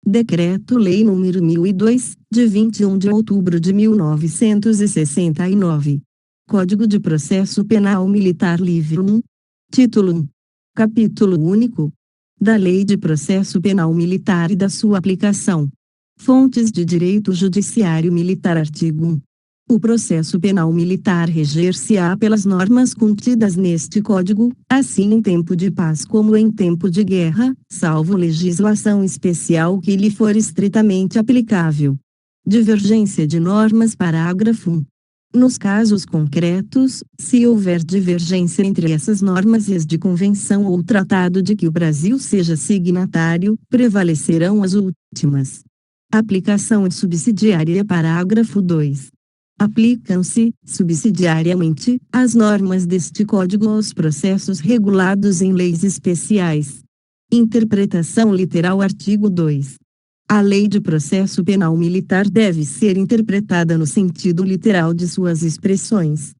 Decreto-Lei nº 1002, de 21 de outubro de 1969. Código de Processo Penal Militar Livro 1. Título 1. Capítulo único. Da Lei de Processo Penal Militar e da sua aplicação. Fontes de Direito Judiciário Militar. Artigo 1. O processo penal militar reger-se-á pelas normas contidas neste Código, assim em tempo de paz como em tempo de guerra, salvo legislação especial que lhe for estritamente aplicável. Divergência de normas. Parágrafo 1. Nos casos concretos, se houver divergência entre essas normas e as de convenção ou tratado de que o Brasil seja signatário, prevalecerão as últimas. Aplicação subsidiária. Parágrafo 2. Aplicam-se, subsidiariamente, as normas deste Código aos processos regulados em leis especiais. Interpretação literal. Artigo 2. A Lei de Processo Penal Militar deve ser interpretada no sentido literal de suas expressões.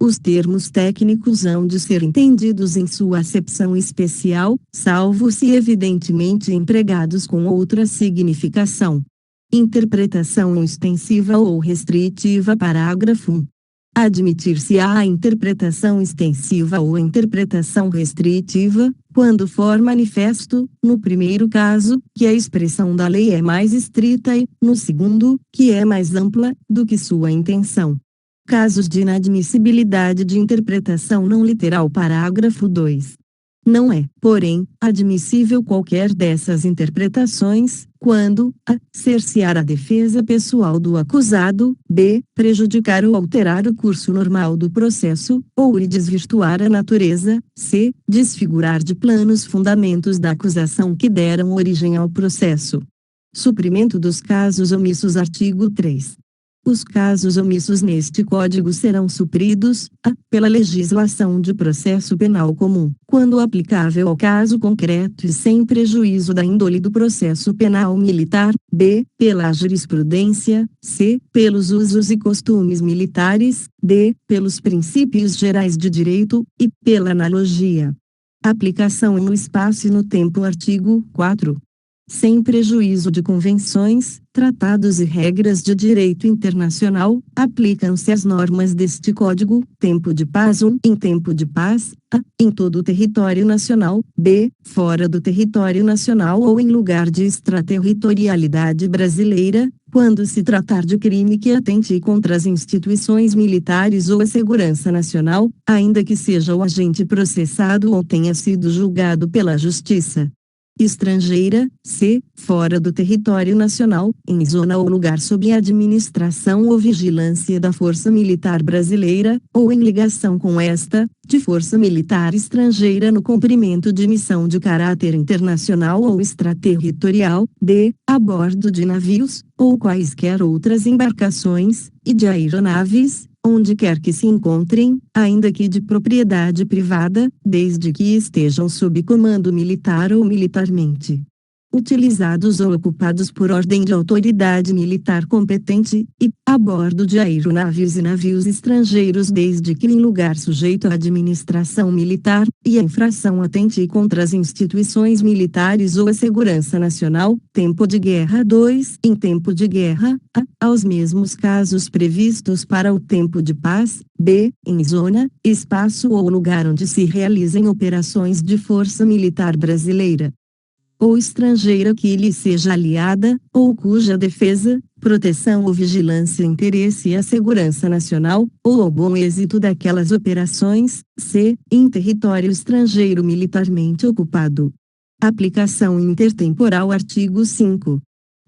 Os termos técnicos hão de ser entendidos em sua acepção especial, salvo se evidentemente empregados com outra significação. Interpretação extensiva ou restritiva. Parágrafo 1. Admitir-se-á a interpretação extensiva ou interpretação restritiva, quando for manifesto, no primeiro caso, que a expressão da lei é mais estrita e, no segundo, que é mais ampla do que sua intenção. Casos de inadmissibilidade de interpretação não literal. Parágrafo 2. Não é, porém, admissível qualquer dessas interpretações, quando a. cercear a defesa pessoal do acusado, b. prejudicar ou alterar o curso normal do processo, ou lhe desvirtuar a natureza, c. desfigurar de plano os fundamentos da acusação que deram origem ao processo. Suprimento dos casos omissos. Artigo 3. Os casos omissos neste Código serão supridos, a. pela legislação de processo penal comum, quando aplicável ao caso concreto e sem prejuízo da índole do processo penal militar, b. pela jurisprudência, c. pelos usos e costumes militares, d. pelos princípios gerais de direito, e pela analogia. Aplicação no espaço e no tempo. Artigo 4. Sem prejuízo de convenções, tratados e regras de direito internacional, aplicam-se as normas deste Código, tempo de paz 1. Em tempo de paz, a. em todo o território nacional, b. fora do território nacional ou em lugar de extraterritorialidade brasileira, quando se tratar de crime que atente contra as instituições militares ou a segurança nacional, ainda que seja o agente processado ou tenha sido julgado pela Justiça estrangeira, c. fora do território nacional, em zona ou lugar sob administração ou vigilância da Força Militar Brasileira, ou em ligação com esta, de força militar estrangeira no cumprimento de missão de caráter internacional ou extraterritorial, d. a bordo de navios, ou quaisquer outras embarcações, e de aeronaves, onde quer que se encontrem, ainda que de propriedade privada, desde que estejam sob comando militar ou militarmente utilizados ou ocupados por ordem de autoridade militar competente, e, a bordo de aeronavios e navios estrangeiros desde que em lugar sujeito à administração militar, e a infração atente contra as instituições militares ou a segurança nacional, tempo de guerra 2. Em tempo de guerra, a. aos mesmos casos previstos para o tempo de paz, b. em zona, espaço ou lugar onde se realizem operações de força militar brasileira ou estrangeira que lhe seja aliada, ou cuja defesa, proteção ou vigilância interesse a segurança nacional, ou ao bom êxito daquelas operações, c. em território estrangeiro militarmente ocupado. Aplicação intertemporal. Artigo 5.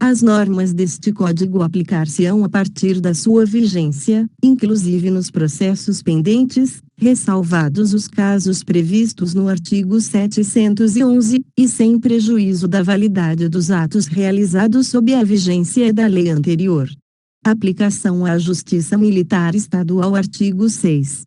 As normas deste Código aplicar-se-ão a partir da sua vigência, inclusive nos processos pendentes, ressalvados os casos previstos no artigo 711, e sem prejuízo da validade dos atos realizados sob a vigência da lei anterior. Aplicação à Justiça Militar Estadual. Artigo 6.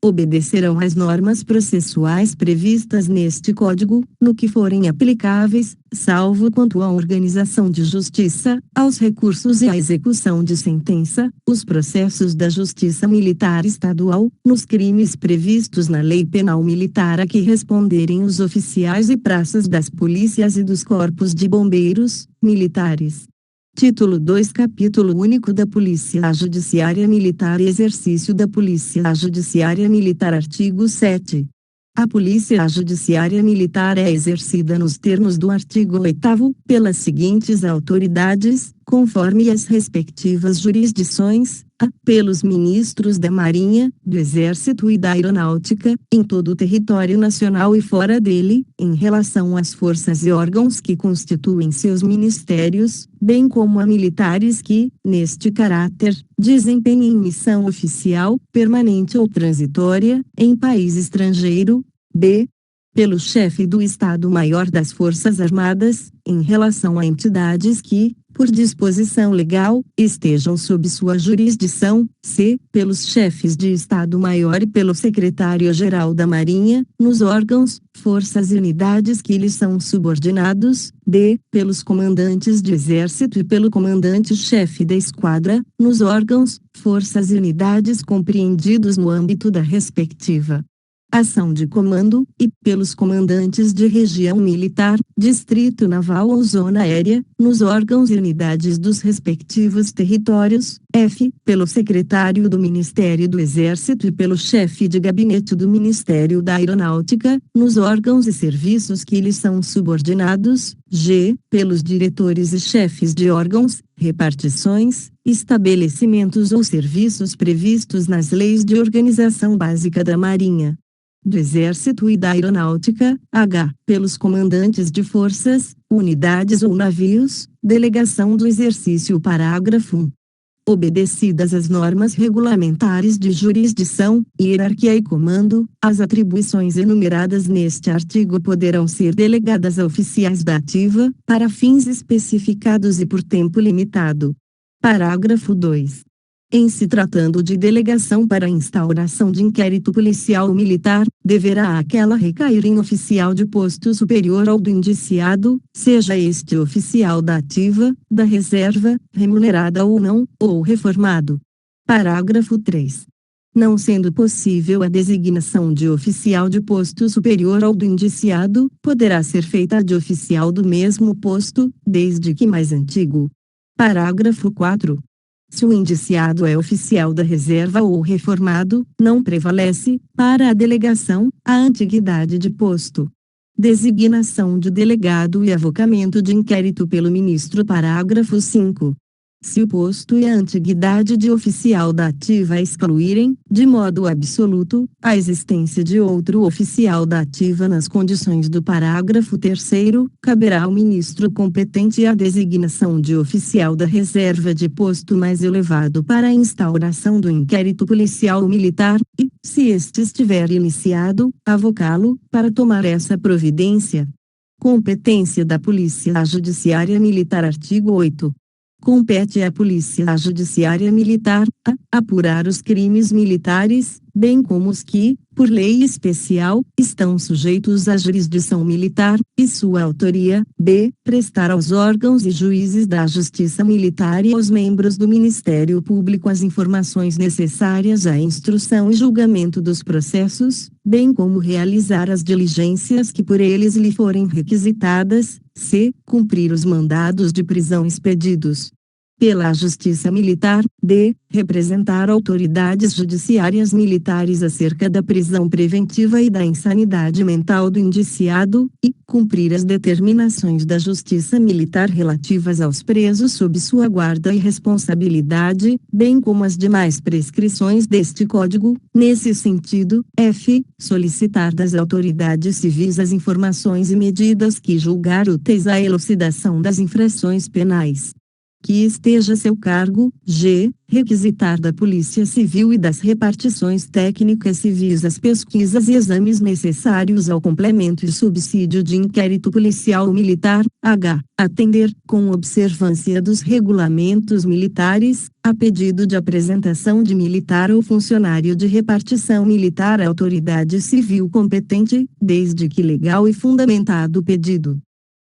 obedecerão às normas processuais previstas neste Código, no que forem aplicáveis, salvo quanto à organização de justiça, aos recursos e à execução de sentença, os processos da Justiça Militar Estadual, nos crimes previstos na Lei Penal Militar a que responderem os oficiais e praças das polícias e dos corpos de bombeiros, militares. Título 2 Capítulo único da Polícia Judiciária Militar e Exercício da Polícia Judiciária Militar Artigo 7. A Polícia Judiciária Militar é exercida nos termos do artigo 8º, pelas seguintes autoridades, conforme as respectivas jurisdições, a. Pelos ministros da Marinha, do Exército e da Aeronáutica, em todo o território nacional e fora dele, em relação às forças e órgãos que constituem seus ministérios, bem como a militares que, neste caráter, desempenhem missão oficial, permanente ou transitória, em país estrangeiro. B. Pelo chefe do Estado-Maior das Forças Armadas, em relação a entidades que, por disposição legal, estejam sob sua jurisdição. C. Pelos chefes de Estado-Maior e pelo Secretário-Geral da Marinha, nos órgãos, forças e unidades que lhes são subordinados. D. Pelos comandantes de Exército e pelo comandante-chefe da Esquadra, nos órgãos, forças e unidades compreendidos no âmbito da respectiva ação de comando, e pelos comandantes de região militar, distrito naval ou zona aérea, nos órgãos e unidades dos respectivos territórios. F. Pelo secretário do Ministério do Exército e pelo chefe de gabinete do Ministério da Aeronáutica, nos órgãos e serviços que lhes são subordinados. G. Pelos diretores e chefes de órgãos, repartições, estabelecimentos ou serviços previstos nas leis de organização básica da Marinha, do Exército e da Aeronáutica. H. Pelos comandantes de forças, unidades ou navios, delegação do exercício. Parágrafo 1. Obedecidas as normas regulamentares de jurisdição, hierarquia e comando, as atribuições enumeradas neste artigo poderão ser delegadas a oficiais da ativa, para fins especificados e por tempo limitado. Parágrafo 2. Em se tratando de delegação para a instauração de inquérito policial ou militar, deverá aquela recair em oficial de posto superior ao do indiciado, seja este oficial da ativa, da reserva, remunerada ou não, ou reformado. Parágrafo 3. Não sendo possível a designação de oficial de posto superior ao do indiciado, poderá ser feita a de oficial do mesmo posto, desde que mais antigo. Parágrafo 4. Se o indiciado é oficial da reserva ou reformado, não prevalece, para a delegação, a antiguidade de posto. Designação de delegado e avocamento de inquérito pelo ministro. Parágrafo 5. Se o posto e a antiguidade de oficial da ativa excluírem, de modo absoluto, a existência de outro oficial da ativa nas condições do parágrafo 3º, caberá ao ministro competente a designação de oficial da reserva de posto mais elevado para a instauração do inquérito policial ou militar, e, se este estiver iniciado, avocá-lo, para tomar essa providência. Competência da Polícia Judiciária Militar. Artigo 8. Compete à Polícia Judiciária Militar, a. Apurar os crimes militares, bem como os que, por lei especial, estão sujeitos à jurisdição militar, e sua autoria. B. Prestar aos órgãos e juízes da Justiça Militar e aos membros do Ministério Público as informações necessárias à instrução e julgamento dos processos, bem como realizar as diligências que por eles lhe forem requisitadas. C. Cumprir os mandados de prisão expedidos pela Justiça Militar. D. Representar autoridades judiciárias militares acerca da prisão preventiva e da insanidade mental do indiciado, e cumprir as determinações da Justiça Militar relativas aos presos sob sua guarda e responsabilidade, bem como as demais prescrições deste Código. Nesse sentido, F. Solicitar das autoridades civis as informações e medidas que julgar úteis à elucidação das infrações penais. que esteja a seu cargo. G. Requisitar da Polícia Civil e das repartições técnicas civis as pesquisas e exames necessários ao complemento e subsídio de inquérito policial ou militar. H. Atender, com observância dos regulamentos militares, a pedido de apresentação de militar ou funcionário de repartição militar à autoridade civil competente, desde que legal e fundamentado o pedido.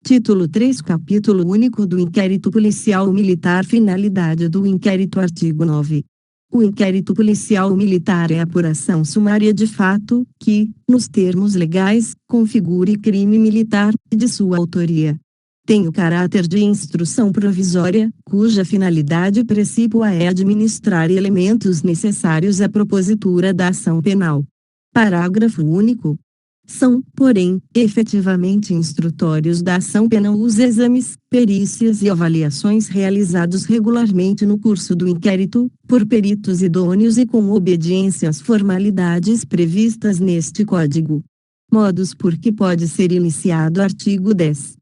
Título 3 Capítulo único do Inquérito Policial Militar Finalidade do inquérito Artigo 9. O inquérito policial militar é a apuração sumária de fato, que, nos termos legais, configure crime militar, e de sua autoria. Tem o caráter de instrução provisória, cuja finalidade precípua é administrar elementos necessários à propositura da ação penal. Parágrafo único. São, porém, efetivamente instrutórios da ação penal os exames, perícias e avaliações realizados regularmente no curso do inquérito, por peritos idôneos e com obediência às formalidades previstas neste Código. Modos por que pode ser iniciado. Artigo 10.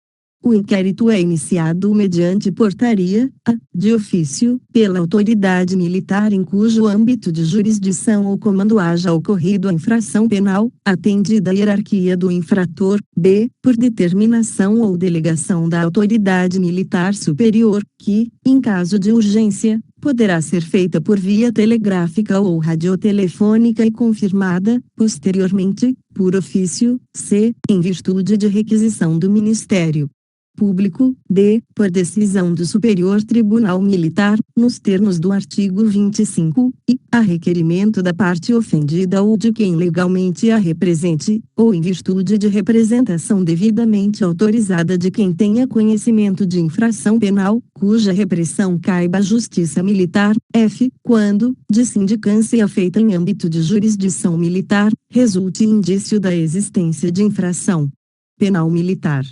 O inquérito é iniciado mediante portaria, de ofício, pela autoridade militar em cujo âmbito de jurisdição ou comando haja ocorrido a infração penal, atendida a hierarquia do infrator. B. Por determinação ou delegação da autoridade militar superior, que, em caso de urgência, poderá ser feita por via telegráfica ou radiotelefônica e confirmada, posteriormente, por ofício. C. Em virtude de requisição do Ministério Público. D. Por decisão do Superior Tribunal Militar, nos termos do artigo 25, e, a requerimento da parte ofendida ou de quem legalmente a represente, ou em virtude de representação devidamente autorizada de quem tenha conhecimento de infração penal, cuja repressão caiba à Justiça Militar. F. Quando, de sindicância feita em âmbito de jurisdição militar, resulte indício da existência de infração penal militar.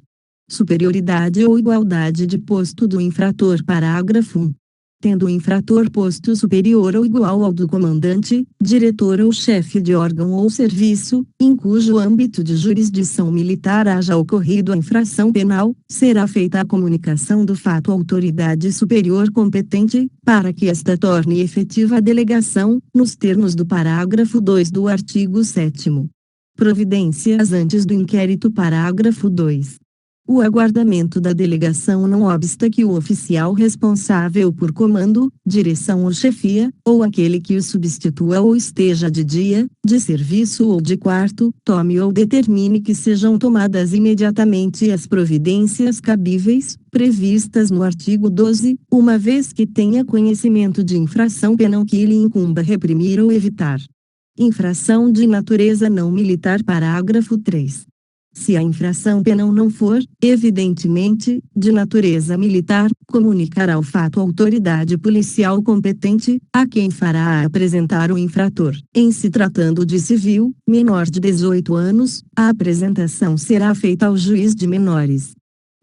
Superioridade ou igualdade de posto do infrator. Parágrafo 1. Tendo o infrator posto superior ou igual ao do comandante, diretor ou chefe de órgão ou serviço, em cujo âmbito de jurisdição militar haja ocorrido a infração penal, será feita a comunicação do fato à autoridade superior competente, para que esta torne efetiva a delegação, nos termos do parágrafo 2 do artigo 7º. Providências antes do inquérito. Parágrafo 2. O aguardamento da delegação não obsta que o oficial responsável por comando, direção ou chefia, ou aquele que o substitua ou esteja de dia, de serviço ou de quarto, tome ou determine que sejam tomadas imediatamente as providências cabíveis, previstas no artigo 12, uma vez que tenha conhecimento de infração penal que lhe incumba reprimir ou evitar. Infração de natureza não militar. Parágrafo 3. Se a infração penal não for, evidentemente, de natureza militar, comunicará o fato à autoridade policial competente, a quem fará apresentar o infrator. Em se tratando de civil, menor de 18 anos, a apresentação será feita ao juiz de menores.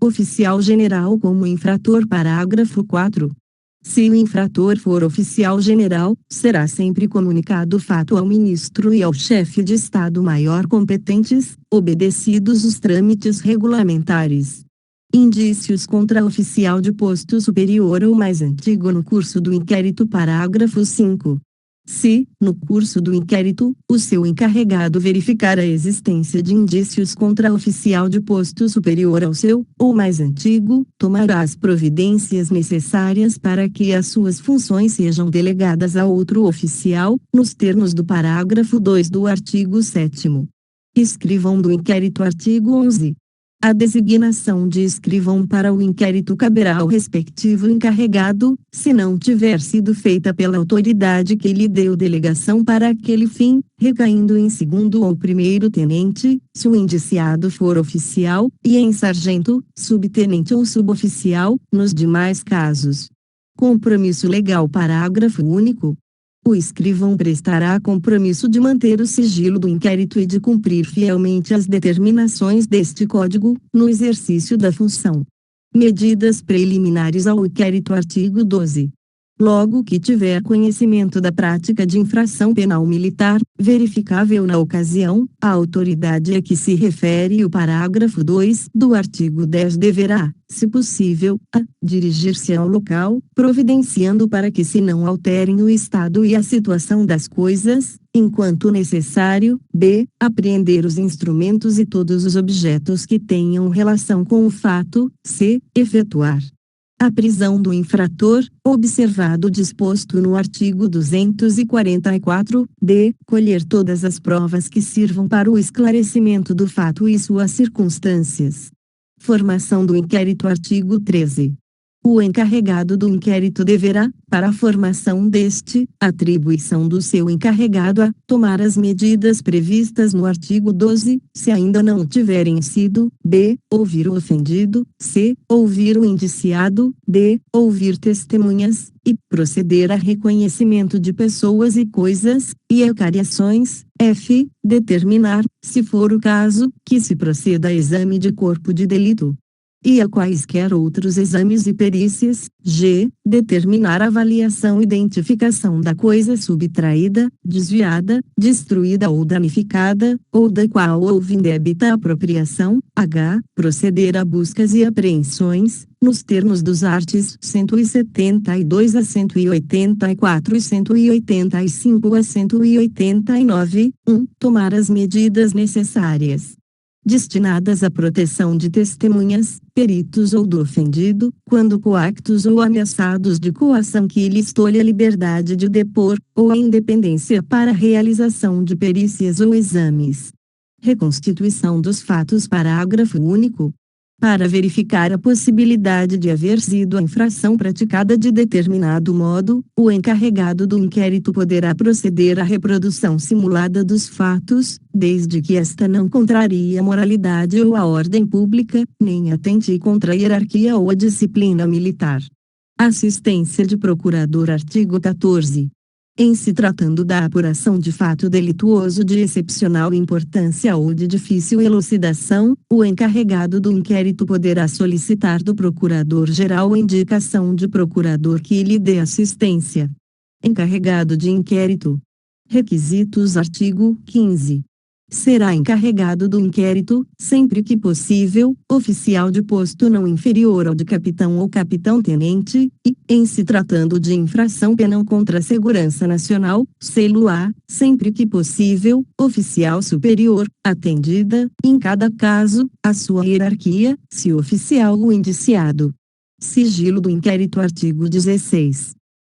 Oficial general como infrator. Parágrafo 4. Se o infrator for oficial general, será sempre comunicado o fato ao ministro e ao chefe de Estado-Maior competentes, obedecidos os trâmites regulamentares. Indícios contra oficial de posto superior ou mais antigo no curso do inquérito. Parágrafo 5. Se, no curso do inquérito, o seu encarregado verificar a existência de indícios contra oficial de posto superior ao seu, ou mais antigo, tomará as providências necessárias para que as suas funções sejam delegadas a outro oficial, nos termos do parágrafo 2 do artigo 7º. Escrivão do inquérito. Artigo 11. A designação de escrivão para o inquérito caberá ao respectivo encarregado, se não tiver sido feita pela autoridade que lhe deu delegação para aquele fim, recaindo em segundo ou primeiro tenente, se o indiciado for oficial, e em sargento, subtenente ou suboficial, nos demais casos. Compromisso legal. Parágrafo único. O escrivão prestará compromisso de manter o sigilo do inquérito e de cumprir fielmente as determinações deste Código, no exercício da função. Medidas preliminares ao inquérito. Artigo 12. logo que tiver conhecimento da prática de infração penal militar, verificável na ocasião, a autoridade a que se refere o parágrafo 2 do artigo 10 deverá, se possível, a dirigir-se ao local, providenciando para que se não alterem o estado e a situação das coisas, enquanto necessário, b. apreender os instrumentos e todos os objetos que tenham relação com o fato, c. efetuar a prisão do infrator, observado o disposto no artigo 244, d. colher todas as provas que sirvam para o esclarecimento do fato e suas circunstâncias. Formação do inquérito. Artigo 13. O encarregado do inquérito deverá, para a formação deste, atribuição do seu encarregado a tomar as medidas previstas no artigo 12, se ainda não tiverem sido, b. ouvir o ofendido, c. ouvir o indiciado, d. ouvir testemunhas, e proceder a reconhecimento de pessoas e coisas, e acariações, f. determinar, se for o caso, que se proceda a exame de corpo de delito e a quaisquer outros exames e perícias, g. determinar a avaliação e identificação da coisa subtraída, desviada, destruída ou danificada, ou da qual houve indébita apropriação, h. proceder a buscas e apreensões, nos termos dos artigos 172 a 184 e 185 a 189, 1. tomar as medidas necessárias destinadas à proteção de testemunhas, peritos ou do ofendido, quando coactos ou ameaçados de coação que lhes tolhe a liberdade de depor, ou a independência para a realização de perícias ou exames. Reconstituição dos fatos. Parágrafo único. Para verificar a possibilidade de haver sido a infração praticada de determinado modo, o encarregado do inquérito poderá proceder à reprodução simulada dos fatos, desde que esta não contrarie a moralidade ou a ordem pública, nem atente contra a hierarquia ou a disciplina militar. Assistência de procurador. Artigo 14. Em se tratando da apuração de fato delituoso de excepcional importância ou de difícil elucidação, o encarregado do inquérito poderá solicitar do Procurador-Geral a indicação de procurador que lhe dê assistência. Encarregado de inquérito. Requisitos. Artigo 15. Será encarregado do inquérito, sempre que possível, oficial de posto não inferior ao de capitão ou capitão-tenente, e, em se tratando de infração penal contra a segurança nacional, selo A, sempre que possível, oficial superior, atendida, em cada caso, a sua hierarquia, se oficial ou indiciado. Sigilo do inquérito. Artigo 16.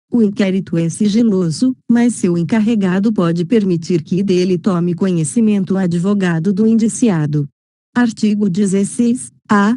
O inquérito é sigiloso, mas seu encarregado pode permitir que dele tome conhecimento o advogado do indiciado. Artigo 16-A.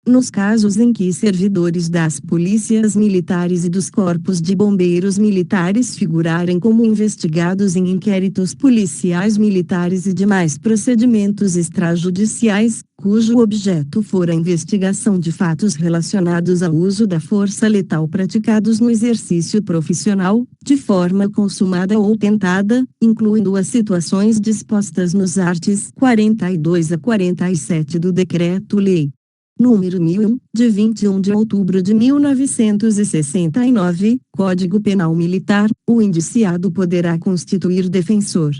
Nos casos em que servidores das polícias militares e dos corpos de bombeiros militares figurarem como investigados em inquéritos policiais militares e demais procedimentos extrajudiciais, cujo objeto for a investigação de fatos relacionados ao uso da força letal praticados no exercício profissional, de forma consumada ou tentada, incluindo as situações dispostas nos artigos 42 a 47 do Decreto-Lei número 1001, de 21 de outubro de 1969, Código Penal Militar, o indiciado poderá constituir defensor.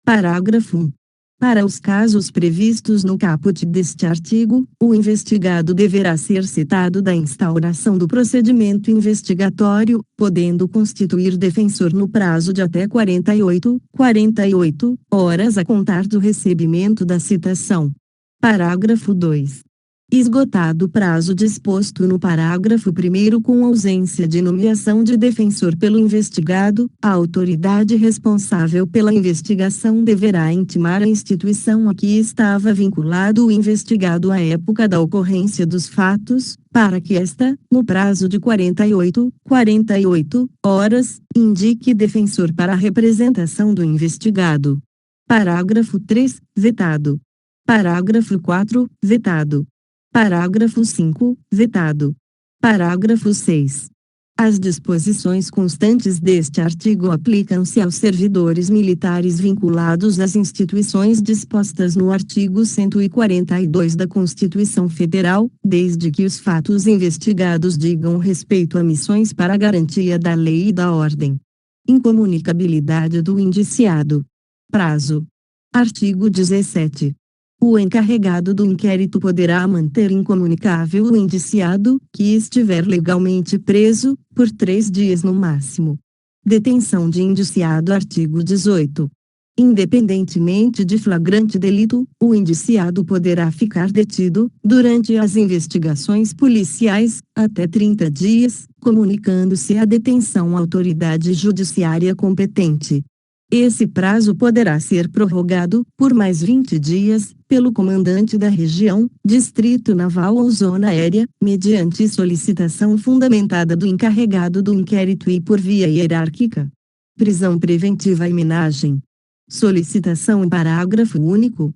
Parágrafo 1. Para os casos previstos no caput deste artigo, o investigado deverá ser citado da instauração do procedimento investigatório, podendo constituir defensor no prazo de até 48 horas a contar do recebimento da citação. Parágrafo 2. Esgotado o prazo disposto no parágrafo 1º com ausência de nomeação de defensor pelo investigado, a autoridade responsável pela investigação deverá intimar a instituição a que estava vinculado o investigado à época da ocorrência dos fatos, para que esta, no prazo de 48 horas, indique defensor para a representação do investigado. Parágrafo 3, vetado. Parágrafo 4, vetado. Parágrafo 5, vetado. Parágrafo 6. As disposições constantes deste artigo aplicam-se aos servidores militares vinculados às instituições dispostas no artigo 142 da Constituição Federal, desde que os fatos investigados digam respeito a missões para a garantia da lei e da ordem. Incomunicabilidade do indiciado. Prazo. Artigo 17. O encarregado do inquérito poderá manter incomunicável o indiciado, que estiver legalmente preso, por 3 dias no máximo. Detenção de indiciado. Artigo 18. Independentemente de flagrante delito, o indiciado poderá ficar detido, durante as investigações policiais, até 30 dias, comunicando-se a detenção à autoridade judiciária competente. Esse prazo poderá ser prorrogado, por mais 20 dias, pelo comandante da região, distrito naval ou zona aérea, mediante solicitação fundamentada do encarregado do inquérito e por via hierárquica. Prisão preventiva e minagem. Solicitação. Parágrafo único.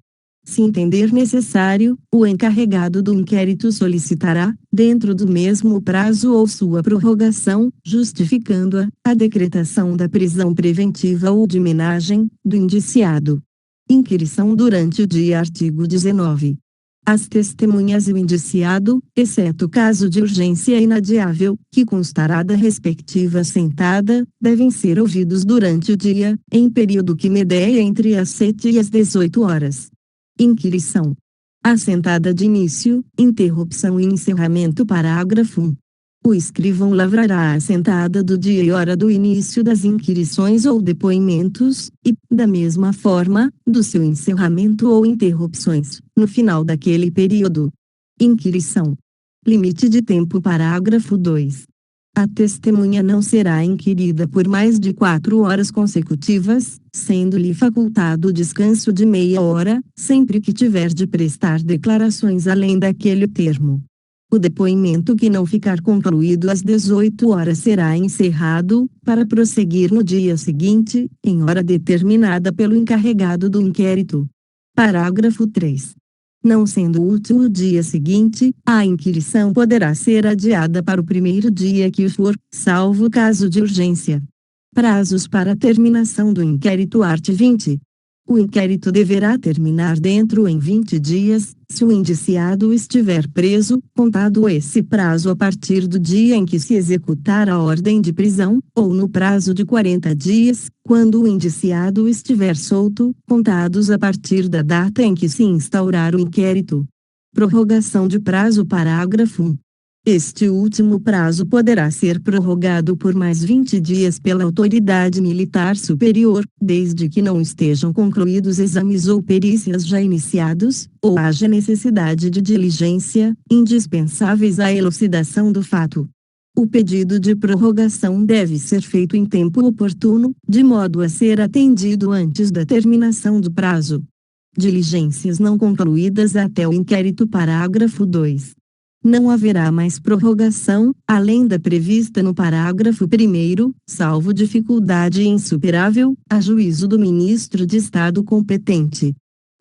Se entender necessário, o encarregado do inquérito solicitará, dentro do mesmo prazo ou sua prorrogação, justificando-a, a decretação da prisão preventiva ou de minagem, do indiciado. Inquirição durante o dia. Artigo 19. As testemunhas e o indiciado, exceto caso de urgência inadiável, que constará da respectiva sentada, devem ser ouvidos durante o dia, em período que medeia entre as 7 e as 18 horas. Inquirição. Assentada de início, interrupção e encerramento. Parágrafo 1. O escrivão lavrará a assentada do dia e hora do início das inquirições ou depoimentos, e, da mesma forma, do seu encerramento ou interrupções, no final daquele período. Inquirição. Limite de tempo. Parágrafo 2. A testemunha não será inquirida por mais de 4 horas consecutivas, sendo-lhe facultado descanso de meia hora, sempre que tiver de prestar declarações além daquele termo. O depoimento que não ficar concluído às 18 horas será encerrado, para prosseguir no dia seguinte, em hora determinada pelo encarregado do inquérito. Parágrafo 3. Não sendo o último dia seguinte, a inquirição poderá ser adiada para o primeiro dia que o for, salvo caso de urgência. Prazos para terminação do inquérito. Art. 20. O inquérito deverá terminar dentro em 20 dias, se o indiciado estiver preso, contado esse prazo a partir do dia em que se executar a ordem de prisão, ou no prazo de 40 dias, quando o indiciado estiver solto, contados a partir da data em que se instaurar o inquérito. Prorrogação de prazo. Parágrafo 1. Este último prazo poderá ser prorrogado por mais 20 dias pela autoridade militar superior, desde que não estejam concluídos exames ou perícias já iniciados, ou haja necessidade de diligência, indispensáveis à elucidação do fato. O pedido de prorrogação deve ser feito em tempo oportuno, de modo a ser atendido antes da terminação do prazo. Diligências não concluídas até o inquérito. Parágrafo 2. Não haverá mais prorrogação, além da prevista no parágrafo 1º, salvo dificuldade insuperável, a juízo do ministro de Estado competente.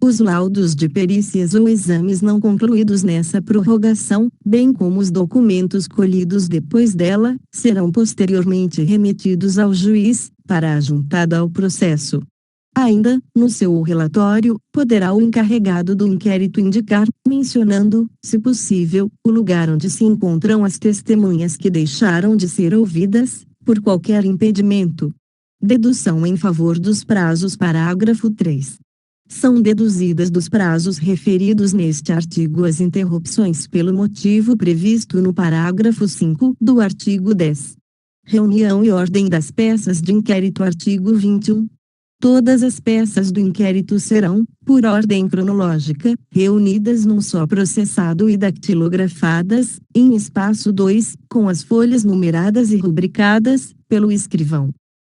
Os laudos de perícias ou exames não concluídos nessa prorrogação, bem como os documentos colhidos depois dela, serão posteriormente remetidos ao juiz, para a juntada ao processo. Ainda, no seu relatório, poderá o encarregado do inquérito indicar, mencionando, se possível, o lugar onde se encontram as testemunhas que deixaram de ser ouvidas, por qualquer impedimento. Dedução em favor dos prazos. Parágrafo 3. São deduzidas dos prazos referidos neste artigo as interrupções pelo motivo previsto no parágrafo 5 do artigo 10. Reunião e ordem das peças de inquérito. Artigo 21. Todas as peças do inquérito serão, por ordem cronológica, reunidas num só processado e dactilografadas, em espaço 2, com as folhas numeradas e rubricadas, pelo escrivão.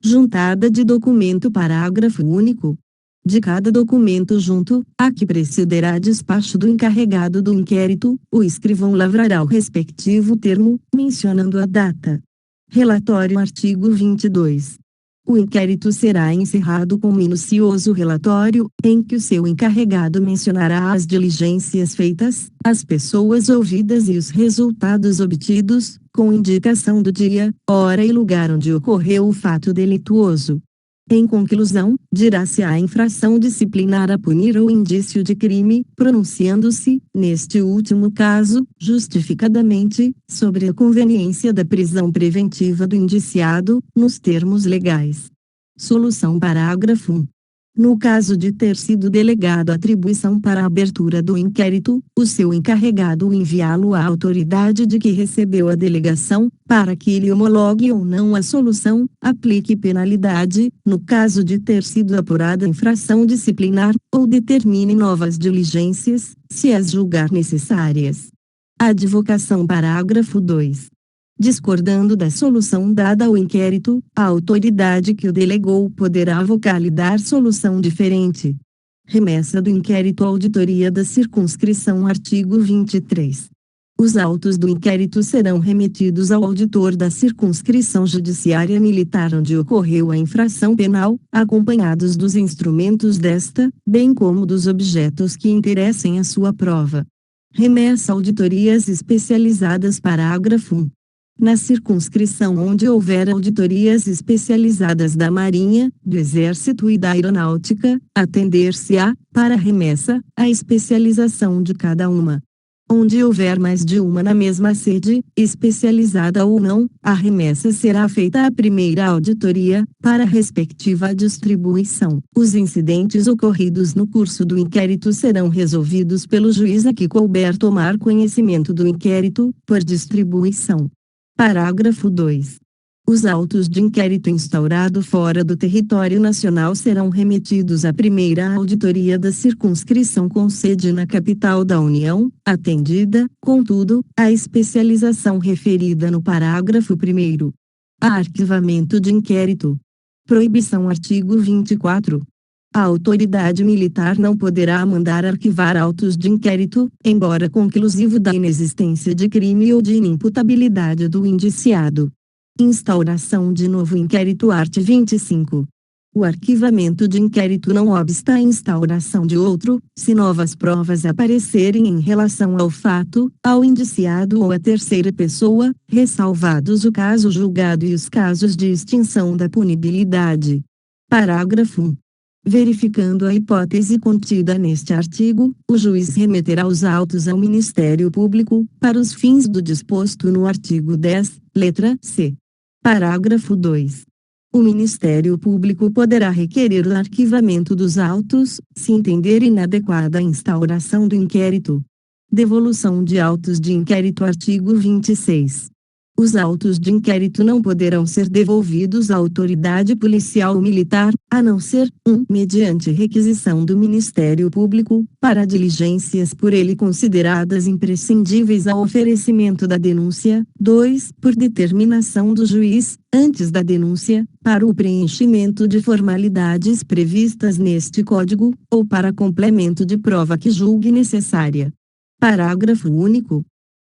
Juntada de documento. Parágrafo único. De cada documento junto, a que precederá despacho do encarregado do inquérito, o escrivão lavrará o respectivo termo, mencionando a data. Relatório. Artigo 22. O inquérito será encerrado com minucioso relatório, em que o seu encarregado mencionará as diligências feitas, as pessoas ouvidas e os resultados obtidos, com indicação do dia, hora e lugar onde ocorreu o fato delituoso. Em conclusão, dirá-se a infração disciplinar a punir ou indício de crime, pronunciando-se, neste último caso, justificadamente, sobre a conveniência da prisão preventiva do indiciado, nos termos legais. Solução parágrafo 1. No caso de ter sido delegado atribuição para a abertura do inquérito, o seu encarregado enviá-lo à autoridade de que recebeu a delegação, para que ele homologue ou não a solução, aplique penalidade, no caso de ter sido apurada infração disciplinar, ou determine novas diligências, se as julgar necessárias. Advocação parágrafo 2. Discordando da solução dada ao inquérito, a autoridade que o delegou poderá vogar-lhe solução diferente. Remessa do inquérito à auditoria da circunscrição. Artigo 23. Os autos do inquérito serão remetidos ao auditor da circunscrição judiciária militar onde ocorreu a infração penal, acompanhados dos instrumentos desta, bem como dos objetos que interessem a sua prova. Remessa a auditorias especializadas. Parágrafo 1. Na circunscrição onde houver auditorias especializadas da Marinha, do Exército e da Aeronáutica, atender-se-á, para remessa, a especialização de cada uma. Onde houver mais de uma na mesma sede, especializada ou não, a remessa será feita à primeira auditoria, para a respectiva distribuição. Os incidentes ocorridos no curso do inquérito serão resolvidos pelo juiz a que couber tomar conhecimento do inquérito, por distribuição. Parágrafo 2. Os autos de inquérito instaurado fora do território nacional serão remetidos à primeira auditoria da circunscrição com sede na capital da União, atendida, contudo, a especialização referida no parágrafo 1º. Arquivamento de inquérito. Proibição. Artigo 24. A autoridade militar não poderá mandar arquivar autos de inquérito, embora conclusivo da inexistência de crime ou de inimputabilidade do indiciado. Instauração de novo inquérito. Art. 25. O arquivamento de inquérito não obsta a instauração de outro, se novas provas aparecerem em relação ao fato, ao indiciado ou a terceira pessoa, ressalvados o caso julgado e os casos de extinção da punibilidade. Parágrafo 1. Verificando a hipótese contida neste artigo, o juiz remeterá os autos ao Ministério Público, para os fins do disposto no artigo 10, letra C. Parágrafo 2. O Ministério Público poderá requerer o arquivamento dos autos, se entender inadequada a instauração do inquérito. Devolução de autos de inquérito. Artigo 26. Os autos de inquérito não poderão ser devolvidos à autoridade policial ou militar, a não ser, 1. Mediante requisição do Ministério Público, para diligências por ele consideradas imprescindíveis ao oferecimento da denúncia, 2. Por determinação do juiz, antes da denúncia, para o preenchimento de formalidades previstas neste Código, ou para complemento de prova que julgue necessária. Parágrafo único.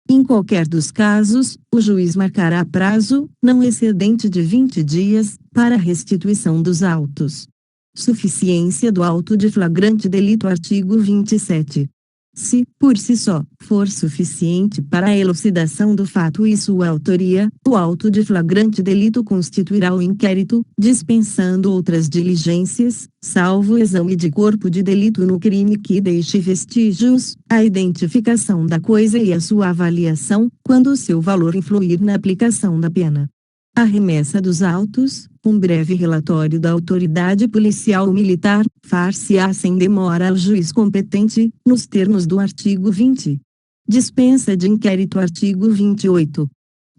Em qualquer dos casos, o juiz marcará prazo, não excedente de 20 dias, para a restituição dos autos. Suficiência do auto de flagrante delito. Artigo 27. Se, por si só, for suficiente para a elucidação do fato e sua autoria, o auto de flagrante delito constituirá o inquérito, dispensando outras diligências, salvo o exame de corpo de delito no crime que deixe vestígios, a identificação da coisa e a sua avaliação, quando o seu valor influir na aplicação da pena. A remessa dos autos, um breve relatório da autoridade policial ou militar, far-se-á sem demora ao juiz competente, nos termos do artigo 20. Dispensa de inquérito. Artigo 28.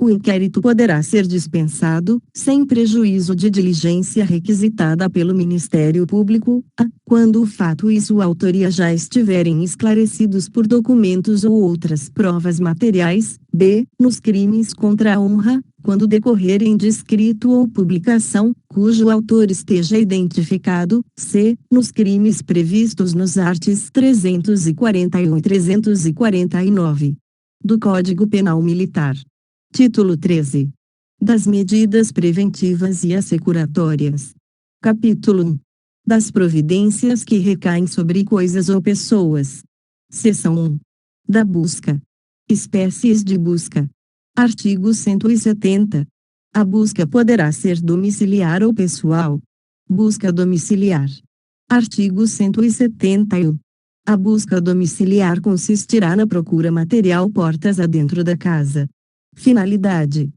O inquérito poderá ser dispensado, sem prejuízo de diligência requisitada pelo Ministério Público, a, quando o fato e sua autoria já estiverem esclarecidos por documentos ou outras provas materiais, b, nos crimes contra a honra, quando decorrerem de escrito ou publicação, cujo autor esteja identificado, c, nos crimes previstos nos arts. 341 e 349 do Código Penal Militar. Título 13. Das medidas preventivas e assecuratórias. Capítulo 1. Das providências que recaem sobre coisas ou pessoas. Seção 1. Da busca. Espécies de busca. Artigo 170. A busca poderá ser domiciliar ou pessoal. Busca domiciliar. Artigo 171. A busca domiciliar consistirá na procura material portas adentro da casa. Finalidade.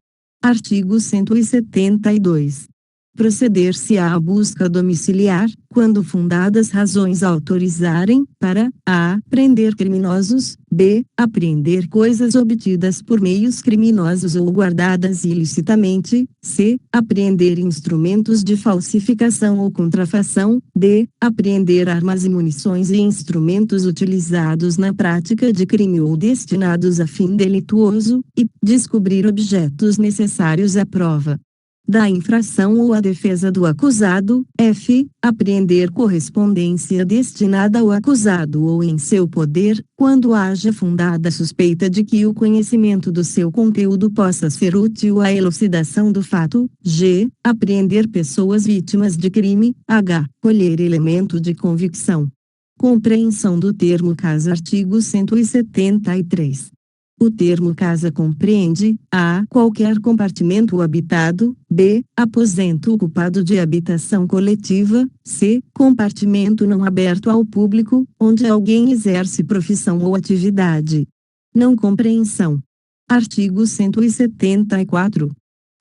Artigo 172. Proceder-se-á à busca domiciliar, quando fundadas razões autorizarem, para a. Prender criminosos, b. Apreender coisas obtidas por meios criminosos ou guardadas ilicitamente, c. Apreender instrumentos de falsificação ou contrafação, d. Apreender armas e munições e instrumentos utilizados na prática de crime ou destinados a fim delituoso, e descobrir objetos necessários à prova da infração ou à defesa do acusado, f. Apreender correspondência destinada ao acusado ou em seu poder, quando haja fundada suspeita de que o conhecimento do seu conteúdo possa ser útil à elucidação do fato, g. Apreender pessoas vítimas de crime, h. Colher elemento de convicção. Compreensão do termo casa. Artigo 173. O termo casa compreende, a. Qualquer compartimento habitado, b. Aposento ocupado de habitação coletiva, c. Compartimento não aberto ao público, onde alguém exerce profissão ou atividade. Não compreensão. Artigo 174.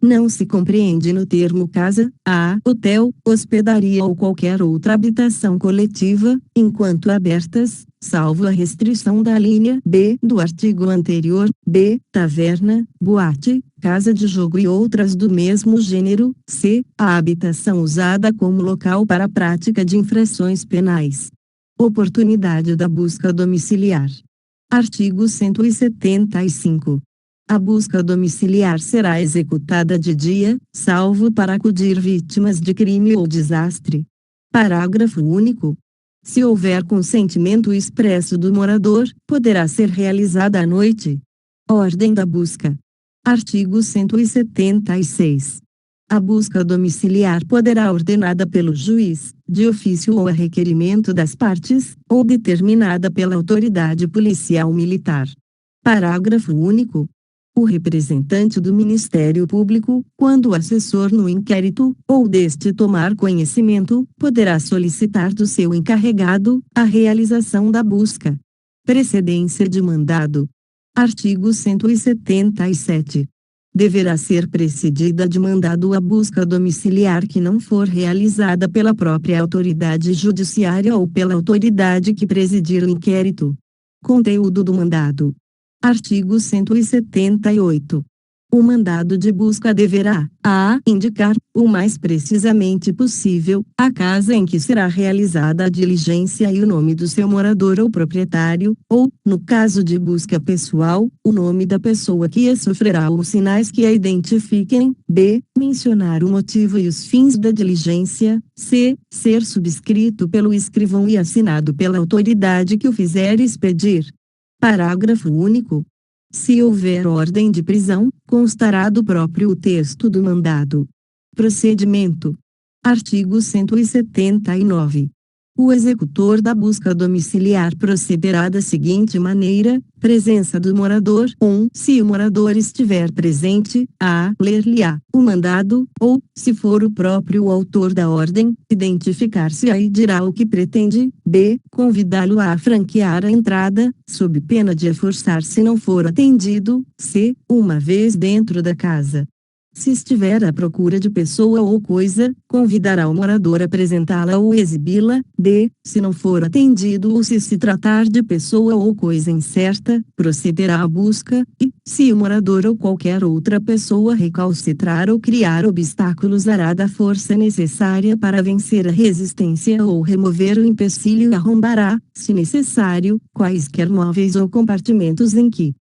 Não se compreende no termo casa, a. Hotel, hospedaria ou qualquer outra habitação coletiva, enquanto abertas, salvo a restrição da linha B do artigo anterior, b. Taverna, boate, casa de jogo e outras do mesmo gênero, c. A habitação usada como local para a prática de infrações penais. Oportunidade da busca domiciliar. Artigo 175. A busca domiciliar será executada de dia, salvo para acudir vítimas de crime ou desastre. Parágrafo único. Se houver consentimento expresso do morador, poderá ser realizada à noite. Ordem da busca. Artigo 176. A busca domiciliar poderá ordenada pelo juiz, de ofício ou a requerimento das partes, ou determinada pela autoridade policial militar. Parágrafo único. O representante do Ministério Público, quando o assessor no inquérito, ou deste tomar conhecimento, poderá solicitar do seu encarregado a realização da busca. Precedência de mandado. Artigo 177. Deverá ser precedida de mandado a busca domiciliar que não for realizada pela própria autoridade judiciária ou pela autoridade que presidir o inquérito. Conteúdo do mandado. Artigo 178. O mandado de busca deverá, a. Indicar, o mais precisamente possível, a casa em que será realizada a diligência e o nome do seu morador ou proprietário, ou, no caso de busca pessoal, o nome da pessoa que a sofrerá ou sinais que a identifiquem, b. Mencionar o motivo e os fins da diligência, c. Ser subscrito pelo escrivão e assinado pela autoridade que o fizer expedir. Parágrafo único. Se houver ordem de prisão, constará do próprio o texto do mandado. Procedimento. Artigo 179. O executor da busca domiciliar procederá da seguinte maneira: presença do morador. 1. Se o morador estiver presente, a. Ler-lhe-á o mandado, ou, se for o próprio autor da ordem, identificar-se-á e dirá o que pretende. b. Convidá-lo a franquear a entrada, sob pena de a forçar se não for atendido. c. Uma vez dentro da casa, se estiver à procura de pessoa ou coisa, convidará o morador a apresentá-la ou exibi-la. d. Se não for atendido ou se tratar de pessoa ou coisa incerta, procederá à busca, e, se o morador ou qualquer outra pessoa recalcitrar ou criar obstáculos, dará da força necessária para vencer a resistência ou remover o empecilho e arrombará, se necessário, quaisquer móveis ou compartimentos em que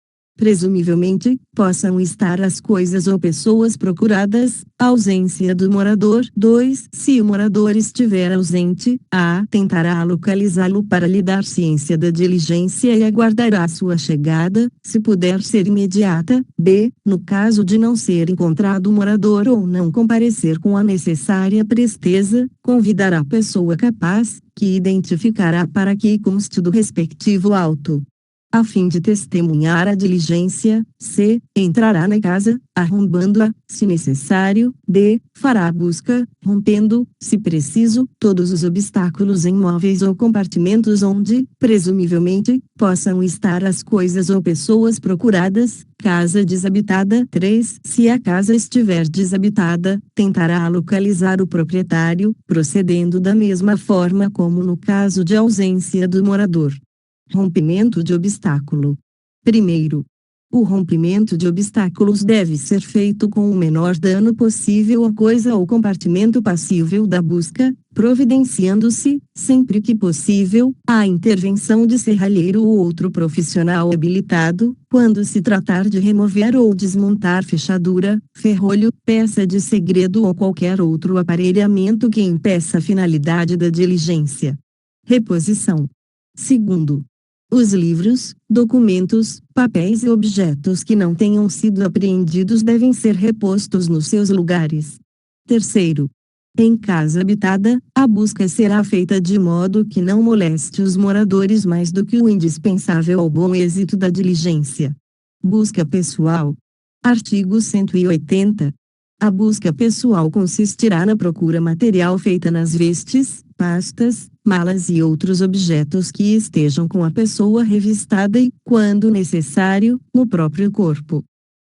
Presumivelmente, possam estar as coisas ou pessoas procuradas, ausência do morador. 2. Se o morador estiver ausente, A. Tentará localizá-lo para lhe dar ciência da diligência e aguardará sua chegada, se puder ser imediata. B. No caso de não ser encontrado o morador ou não comparecer com a necessária presteza, convidará a pessoa capaz, que identificará para que conste do respectivo auto, a fim de testemunhar a diligência. C. Entrará na casa, arrombando-a, se necessário. D. Fará a busca, rompendo, se preciso, todos os obstáculos em móveis ou compartimentos onde, presumivelmente, possam estar as coisas ou pessoas procuradas. Casa desabitada. 3. Se a casa estiver desabitada, tentará localizar o proprietário, procedendo da mesma forma como no caso de ausência do morador. Rompimento de obstáculo. Primeiro, o rompimento de obstáculos deve ser feito com o menor dano possível à coisa ou compartimento passível da busca, providenciando-se, sempre que possível, a intervenção de serralheiro ou outro profissional habilitado, quando se tratar de remover ou desmontar fechadura, ferrolho, peça de segredo ou qualquer outro aparelhamento que impeça a finalidade da diligência. Reposição. Segundo, os livros, documentos, papéis e objetos que não tenham sido apreendidos devem ser repostos nos seus lugares. Terceiro, em casa habitada, a busca será feita de modo que não moleste os moradores mais do que o indispensável ao bom êxito da diligência. Busca pessoal. Artigo 180. A busca pessoal consistirá na procura material feita nas vestes, pastas, malas e outros objetos que estejam com a pessoa revistada e, quando necessário, no próprio corpo.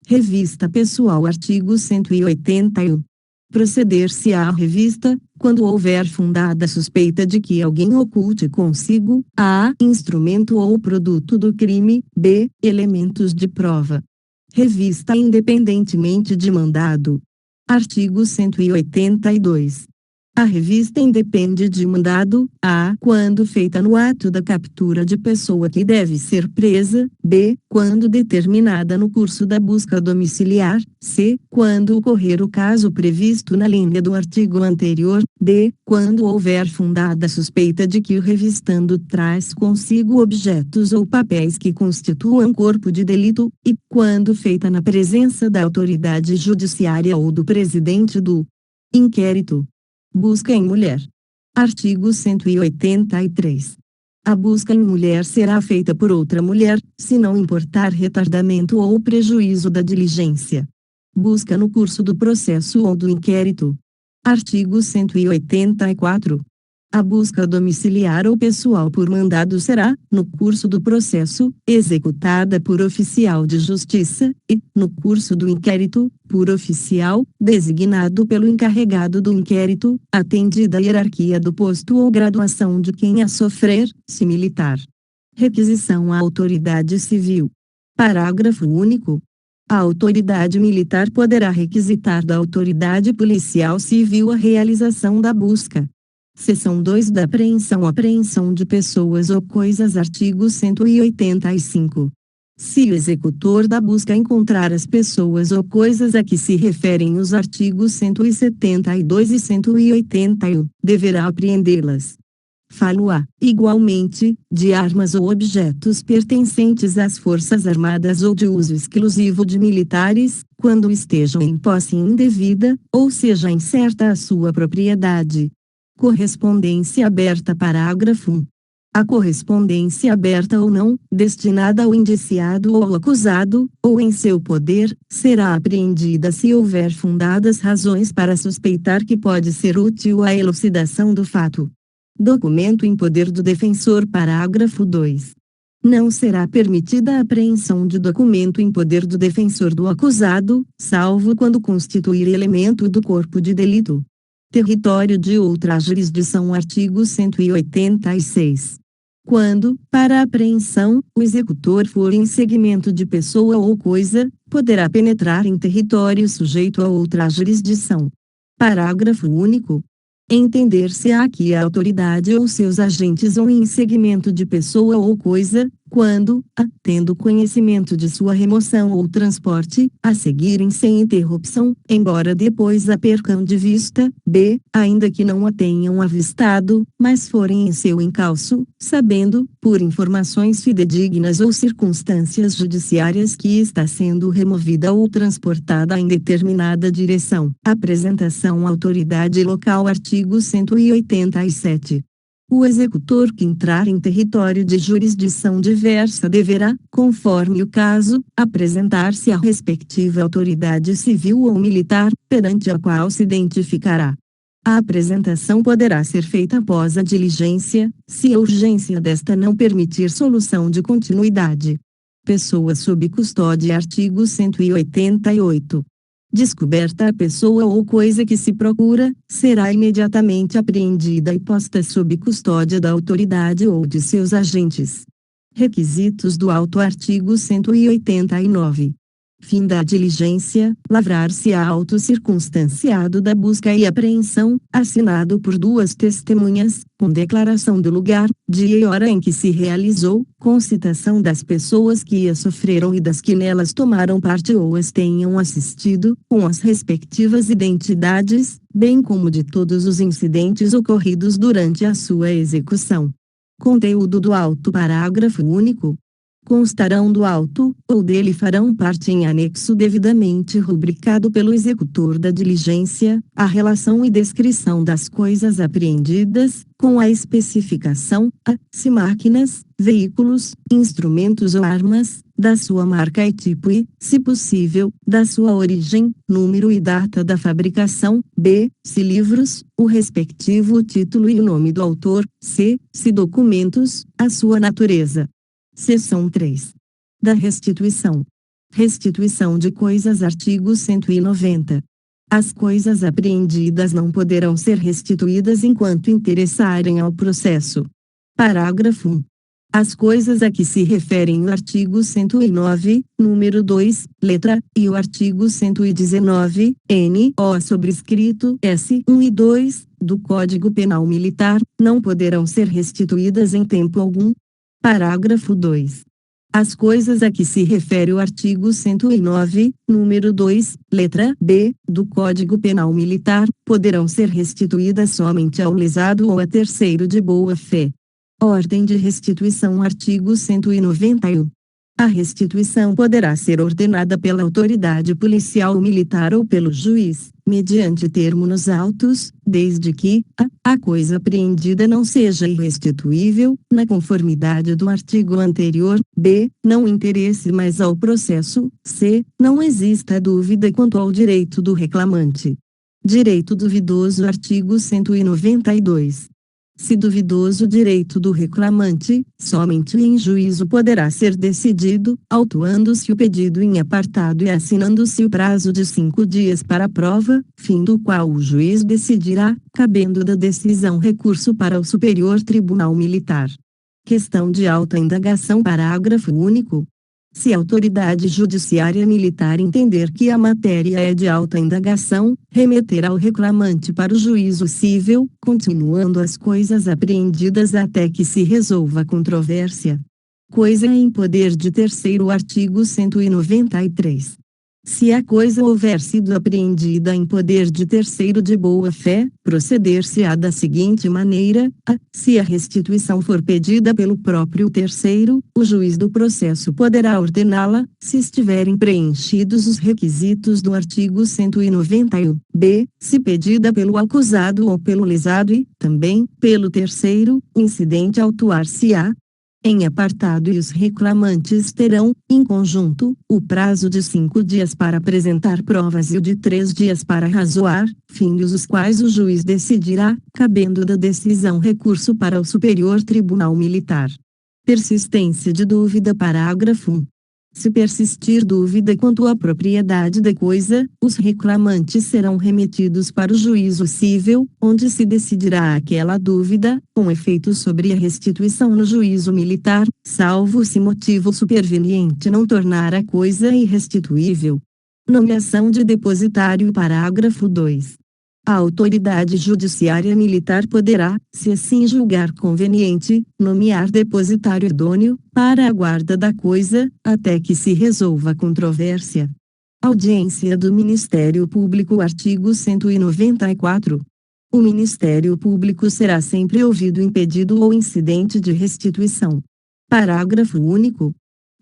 Revista pessoal. Artigo 181. Proceder-se-á à revista, quando houver fundada suspeita de que alguém oculte consigo, a. instrumento ou produto do crime, b. elementos de prova. Revista independentemente de mandado. Artigo 182. A revista independe de mandado, a. quando feita no ato da captura de pessoa que deve ser presa, b. quando determinada no curso da busca domiciliar, c. quando ocorrer o caso previsto na linha do artigo anterior, d. quando houver fundada suspeita de que o revistando traz consigo objetos ou papéis que constituam corpo de delito, e, quando feita na presença da autoridade judiciária ou do presidente do inquérito. Busca em mulher. Artigo 183. A busca em mulher será feita por outra mulher, se não importar retardamento ou prejuízo da diligência. Busca no curso do processo ou do inquérito. Artigo 184. A busca domiciliar ou pessoal por mandado será, no curso do processo, executada por oficial de justiça, e, no curso do inquérito, por oficial, designado pelo encarregado do inquérito, atendida a hierarquia do posto ou graduação de quem a sofrer, se militar. Requisição à autoridade civil. Parágrafo único. A autoridade militar poderá requisitar da autoridade policial civil a realização da busca. Seção 2 da apreensão de pessoas ou coisas. Artigo 185. Se o executor da busca encontrar as pessoas ou coisas a que se referem os artigos 172 e 181, deverá apreendê-las. Falo-á, igualmente, de armas ou objetos pertencentes às Forças Armadas ou de uso exclusivo de militares, quando estejam em posse indevida, ou seja incerta a sua propriedade. Correspondência aberta. Parágrafo 1. A correspondência aberta ou não, destinada ao indiciado ou ao acusado, ou em seu poder, será apreendida se houver fundadas razões para suspeitar que pode ser útil à elucidação do fato. Documento em poder do defensor. Parágrafo 2. Não será permitida a apreensão de documento em poder do defensor do acusado, salvo quando constituir elemento do corpo de delito. Território de outra jurisdição. Artigo 186. Quando, para a apreensão, o executor for em seguimento de pessoa ou coisa, poderá penetrar em território sujeito a outra jurisdição. Parágrafo único. Entender-se-á que a autoridade ou seus agentes ou em seguimento de pessoa ou coisa, quando, tendo conhecimento de sua remoção ou transporte, a seguirem sem interrupção, embora depois a percam de vista, b. ainda que não a tenham avistado, mas forem em seu encalço, sabendo, por informações fidedignas ou circunstâncias judiciárias que está sendo removida ou transportada em determinada direção. Apresentação à autoridade local. Artigo 187. O executor que entrar em território de jurisdição diversa deverá, conforme o caso, apresentar-se à respectiva autoridade civil ou militar, perante a qual se identificará. A apresentação poderá ser feita após a diligência, se a urgência desta não permitir solução de continuidade. Pessoa sob custódia. Artigo 188. Descoberta a pessoa ou coisa que se procura, será imediatamente apreendida e posta sob custódia da autoridade ou de seus agentes. Requisitos do auto. Artigo 189. Fim da diligência, lavrar-se-á auto circunstanciado da busca e apreensão, assinado por duas testemunhas, com declaração do lugar, dia e hora em que se realizou, com citação das pessoas que a sofreram e das que nelas tomaram parte ou as tenham assistido, com as respectivas identidades, bem como de todos os incidentes ocorridos durante a sua execução. Conteúdo do auto. Parágrafo único. Constarão do auto, ou dele farão parte em anexo devidamente rubricado pelo executor da diligência, a relação e descrição das coisas apreendidas, com a especificação, se máquinas, veículos, instrumentos ou armas, da sua marca e tipo e, se possível, da sua origem, número e data da fabricação, b. se livros, o respectivo título e o nome do autor, c. se documentos, a sua natureza. Seção 3. Da restituição. Restituição de coisas. Artigo 190. As coisas apreendidas não poderão ser restituídas enquanto interessarem ao processo. Parágrafo 1. As coisas a que se referem o artigo 109, número 2, letra, e o artigo 119, n.o. sobrescrito S. 1 e 2, do Código Penal Militar, não poderão ser restituídas em tempo algum. Parágrafo 2. As coisas a que se refere o artigo 109, número 2, letra b, do Código Penal Militar, poderão ser restituídas somente ao lesado ou a terceiro de boa-fé. Ordem de restituição. Artigo 191. A restituição poderá ser ordenada pela autoridade policial ou militar ou pelo juiz, mediante termo nos autos, desde que a coisa apreendida não seja irrestituível, na conformidade do artigo anterior, b. não interesse mais ao processo, c. não exista dúvida quanto ao direito do reclamante. Direito duvidoso. Artigo 192. Se duvidoso o direito do reclamante, somente em juízo poderá ser decidido, autuando-se o pedido em apartado e assinando-se o prazo de 5 dias para a prova, fim do qual o juiz decidirá, cabendo da decisão recurso para o Superior Tribunal Militar. Questão de alta indagação. Parágrafo único. Se a autoridade judiciária militar entender que a matéria é de alta indagação, remeterá o reclamante para o juízo civil, continuando as coisas apreendidas até que se resolva a controvérsia. Coisa em poder de terceiro. Artigo 193. Se a coisa houver sido apreendida em poder de terceiro de boa-fé, proceder-se-á da seguinte maneira: se a restituição for pedida pelo próprio terceiro, o juiz do processo poderá ordená-la, se estiverem preenchidos os requisitos do artigo 191. b. Se pedida pelo acusado ou pelo lesado e, também, pelo terceiro, o incidente autuar-se-á em apartado e os reclamantes terão, em conjunto, o prazo de 5 dias para apresentar provas e o de 3 dias para razoar, fins os quais o juiz decidirá, cabendo da decisão recurso para o Superior Tribunal Militar. Persistência de dúvida. Parágrafo 1. Se persistir dúvida quanto à propriedade da coisa, os reclamantes serão remetidos para o juízo civil, onde se decidirá aquela dúvida, com efeito sobre a restituição no juízo militar, salvo se motivo superveniente não tornar a coisa irrestituível. Nomeação de depositário. Parágrafo 2. A autoridade judiciária militar poderá, se assim julgar conveniente, nomear depositário idôneo, para a guarda da coisa, até que se resolva a controvérsia. Audiência do Ministério Público. Artigo 194. O Ministério Público será sempre ouvido em pedido ou incidente de restituição. Parágrafo único.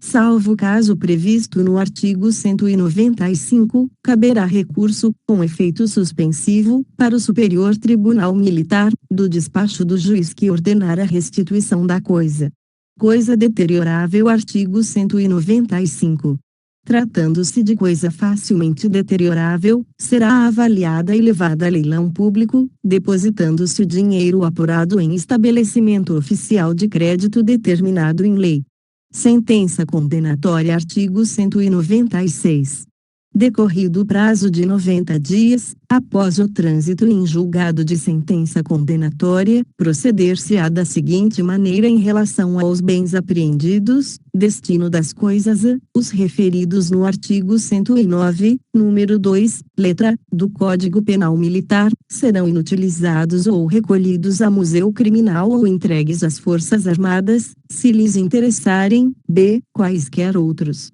Salvo o caso previsto no artigo 195, caberá recurso, com efeito suspensivo, para o Superior Tribunal Militar, do despacho do juiz que ordenar a restituição da coisa. Coisa deteriorável. Artigo 195. Tratando-se de coisa facilmente deteriorável, será avaliada e levada a leilão público, depositando-se o dinheiro apurado em estabelecimento oficial de crédito determinado em lei. Sentença condenatória. Artigo 196. Decorrido o prazo de 90 dias, após o trânsito em julgado de sentença condenatória, proceder-se-á da seguinte maneira em relação aos bens apreendidos: destino das coisas a, os referidos no artigo 109, número 2, letra, do Código Penal Militar, serão inutilizados ou recolhidos a museu criminal ou entregues às Forças Armadas, se lhes interessarem, b, quaisquer outros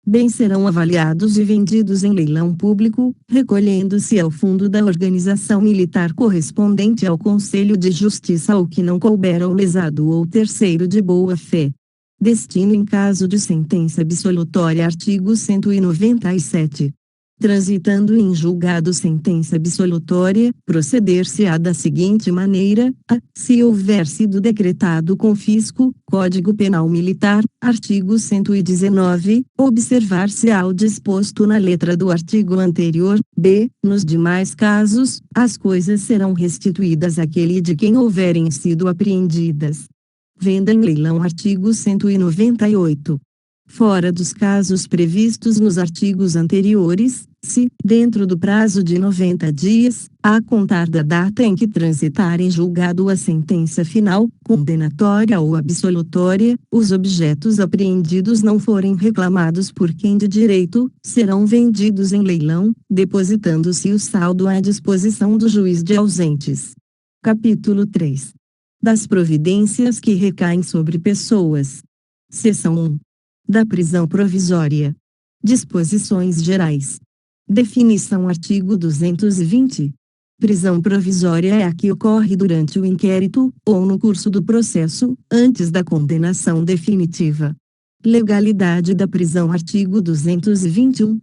bens serão avaliados e vendidos em leilão público, recolhendo-se ao fundo da organização militar correspondente ao Conselho de Justiça o que não couber ao lesado ou terceiro de boa-fé. Destino em caso de sentença absolutória. Artigo 197. Transitando em julgado sentença absolutória, proceder-se-á da seguinte maneira: a, se houver sido decretado confisco, Código Penal Militar, artigo 119, observar-se-á o disposto na letra do artigo anterior; b, nos demais casos, as coisas serão restituídas àquele de quem houverem sido apreendidas. Venda em leilão. Artigo 198. Fora dos casos previstos nos artigos anteriores, se, dentro do prazo de 90 dias, a contar da data em que transitar em julgado a sentença final, condenatória ou absolutória, os objetos apreendidos não forem reclamados por quem de direito, serão vendidos em leilão, depositando-se o saldo à disposição do juiz de ausentes. Capítulo 3. Das providências que recaem sobre pessoas. Seção 1. Da prisão provisória. Disposições gerais. Definição. Artigo 220. Prisão provisória é a que ocorre durante o inquérito, ou no curso do processo, antes da condenação definitiva. Legalidade da prisão. Artigo 221.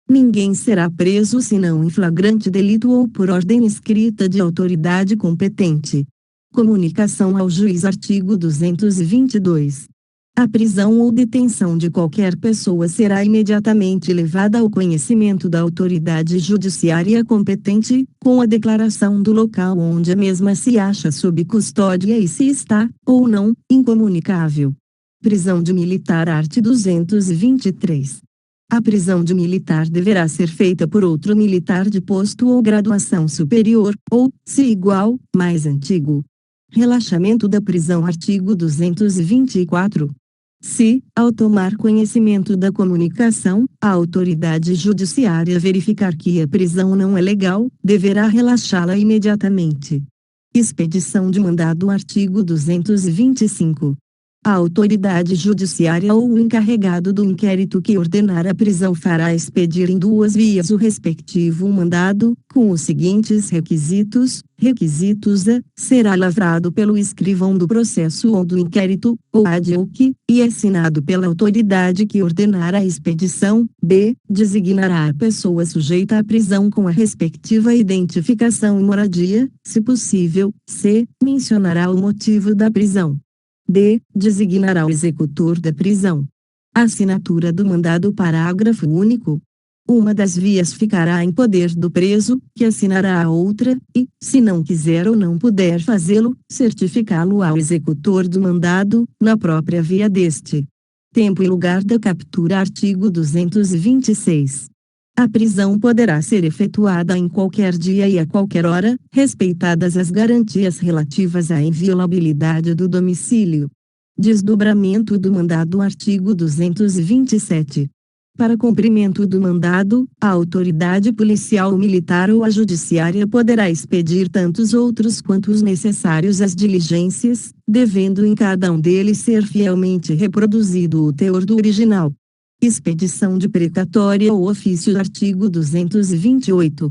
Ninguém será preso senão em flagrante delito ou por ordem escrita de autoridade competente. Comunicação ao juiz. Artigo 222. A prisão ou detenção de qualquer pessoa será imediatamente levada ao conhecimento da autoridade judiciária competente, com a declaração do local onde a mesma se acha sob custódia e se está, ou não, incomunicável. Prisão de militar. Art. 223. A prisão de militar deverá ser feita por outro militar de posto ou graduação superior, ou, se igual, mais antigo. Relaxamento da prisão. Artigo 224. Se, ao tomar conhecimento da comunicação, a autoridade judiciária verificar que a prisão não é legal, deverá relaxá-la imediatamente. Expedição de mandado. Artigo 225. A autoridade judiciária ou o encarregado do inquérito que ordenar a prisão fará expedir em duas vias o respectivo mandado, com os seguintes requisitos: requisitos A, será lavrado pelo escrivão do processo ou do inquérito, ou ad hoc, e assinado pela autoridade que ordenar a expedição; b, designará a pessoa sujeita à prisão com a respectiva identificação e moradia, se possível; c, mencionará o motivo da prisão; d, designará o executor da prisão. Assinatura do mandado. Parágrafo único. Uma das vias ficará em poder do preso, que assinará a outra, e, se não quiser ou não puder fazê-lo, certificá-lo ao executor do mandado, na própria via deste. Tempo e lugar da captura. Artigo 226. A prisão poderá ser efetuada em qualquer dia e a qualquer hora, respeitadas as garantias relativas à inviolabilidade do domicílio. Desdobramento do mandado. Artigo 227. Para cumprimento do mandado, a autoridade policial, militar ou a judiciária poderá expedir tantos outros quanto os necessários às diligências, devendo em cada um deles ser fielmente reproduzido o teor do original. Expedição de precatória ou ofício. Artigo 228.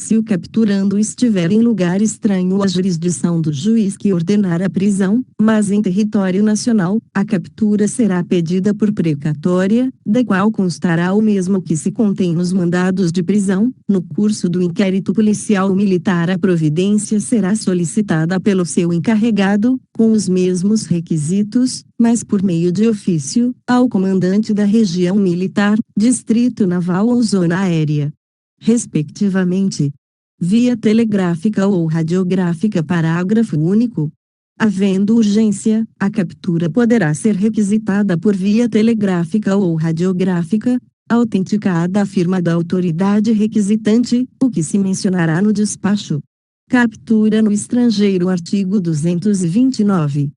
Se o capturando estiver em lugar estranho à jurisdição do juiz que ordenar a prisão, mas em território nacional, a captura será pedida por precatória, da qual constará o mesmo que se contém nos mandados de prisão. No curso do inquérito policial militar, a providência será solicitada pelo seu encarregado, com os mesmos requisitos, mas por meio de ofício, ao comandante da região militar, distrito naval ou zona aérea, respectivamente. Via telegráfica ou radiográfica. Parágrafo único. Havendo urgência, a captura poderá ser requisitada por via telegráfica ou radiográfica, autenticada a firma da autoridade requisitante, o que se mencionará no despacho. Captura no estrangeiro. Artigo 229.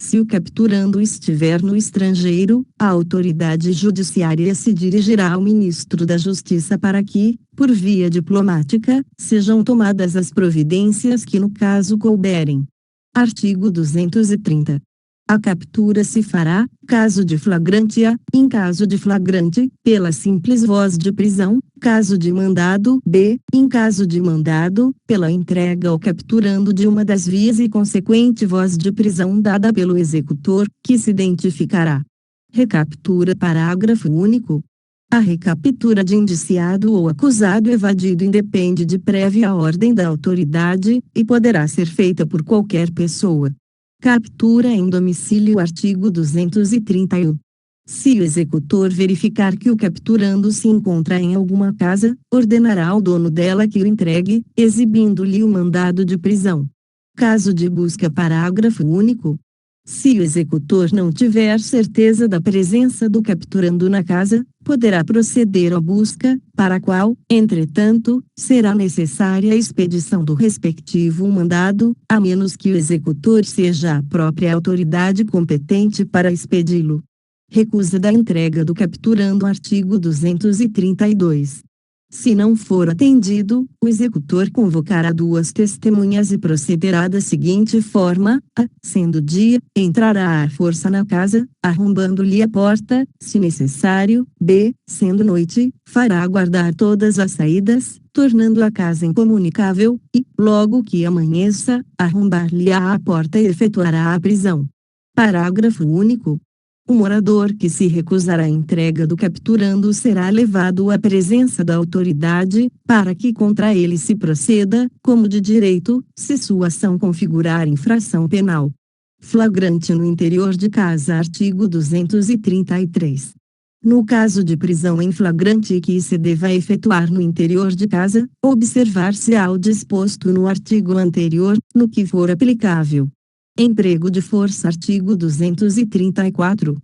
Se o capturando estiver no estrangeiro, a autoridade judiciária se dirigirá ao ministro da Justiça para que, por via diplomática, sejam tomadas as providências que no caso couberem. Artigo 230. A captura se fará, caso de flagrante A, em caso de flagrante, pela simples voz de prisão, caso de mandado B, em caso de mandado, pela entrega ao capturando de uma das vias e consequente voz de prisão dada pelo executor, que se identificará. Recaptura. Parágrafo único. A recaptura de indiciado ou acusado evadido independe de prévia ordem da autoridade, e poderá ser feita por qualquer pessoa. Captura em domicílio. Artigo 231. Se o executor verificar que o capturando se encontra em alguma casa, ordenará ao dono dela que o entregue, exibindo-lhe o mandado de prisão. Caso de busca. Parágrafo único. Se o executor não tiver certeza da presença do capturando na casa, poderá proceder à busca, para a qual, entretanto, será necessária a expedição do respectivo mandado, a menos que o executor seja a própria autoridade competente para expedi-lo. Recusa da entrega do capturando. Artigo 232. Se não for atendido, o executor convocará duas testemunhas e procederá da seguinte forma: a, sendo dia, entrará à força na casa, arrombando-lhe a porta, se necessário; b, sendo noite, fará guardar todas as saídas, tornando a casa incomunicável, e, logo que amanheça, arrombar-lhe-á a porta e efetuará a prisão. Parágrafo único. O morador que se recusar à entrega do capturando será levado à presença da autoridade, para que contra ele se proceda, como de direito, se sua ação configurar infração penal. Flagrante no interior de casa. Artigo 233. No caso de prisão em flagrante que se deva efetuar no interior de casa, observar-se-á o disposto no artigo anterior, no que for aplicável. Emprego de força. Artigo 234.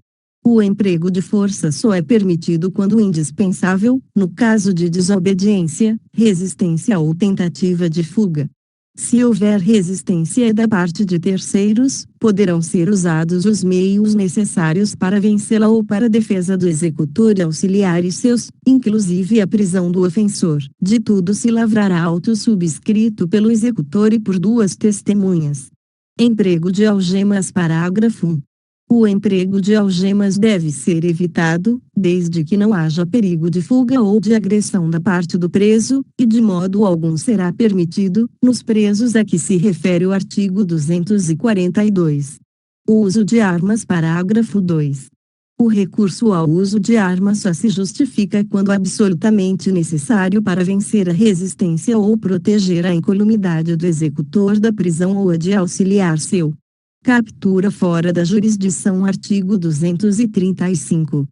O emprego de força só é permitido quando indispensável, no caso de desobediência, resistência ou tentativa de fuga. Se houver resistência da parte de terceiros, poderão ser usados os meios necessários para vencê-la ou para a defesa do executor e auxiliares seus, inclusive a prisão do ofensor. De tudo se lavrará auto subscrito pelo executor e por duas testemunhas. Emprego de algemas. Parágrafo 1. O emprego de algemas deve ser evitado, desde que não haja perigo de fuga ou de agressão da parte do preso, e de modo algum será permitido, nos presos a que se refere o artigo 242. O uso de armas. Parágrafo 2. O recurso ao uso de armas só se justifica quando absolutamente necessário para vencer a resistência ou proteger a incolumidade do executor da prisão ou a de auxiliar seu. Captura fora da jurisdição. Artigo 235.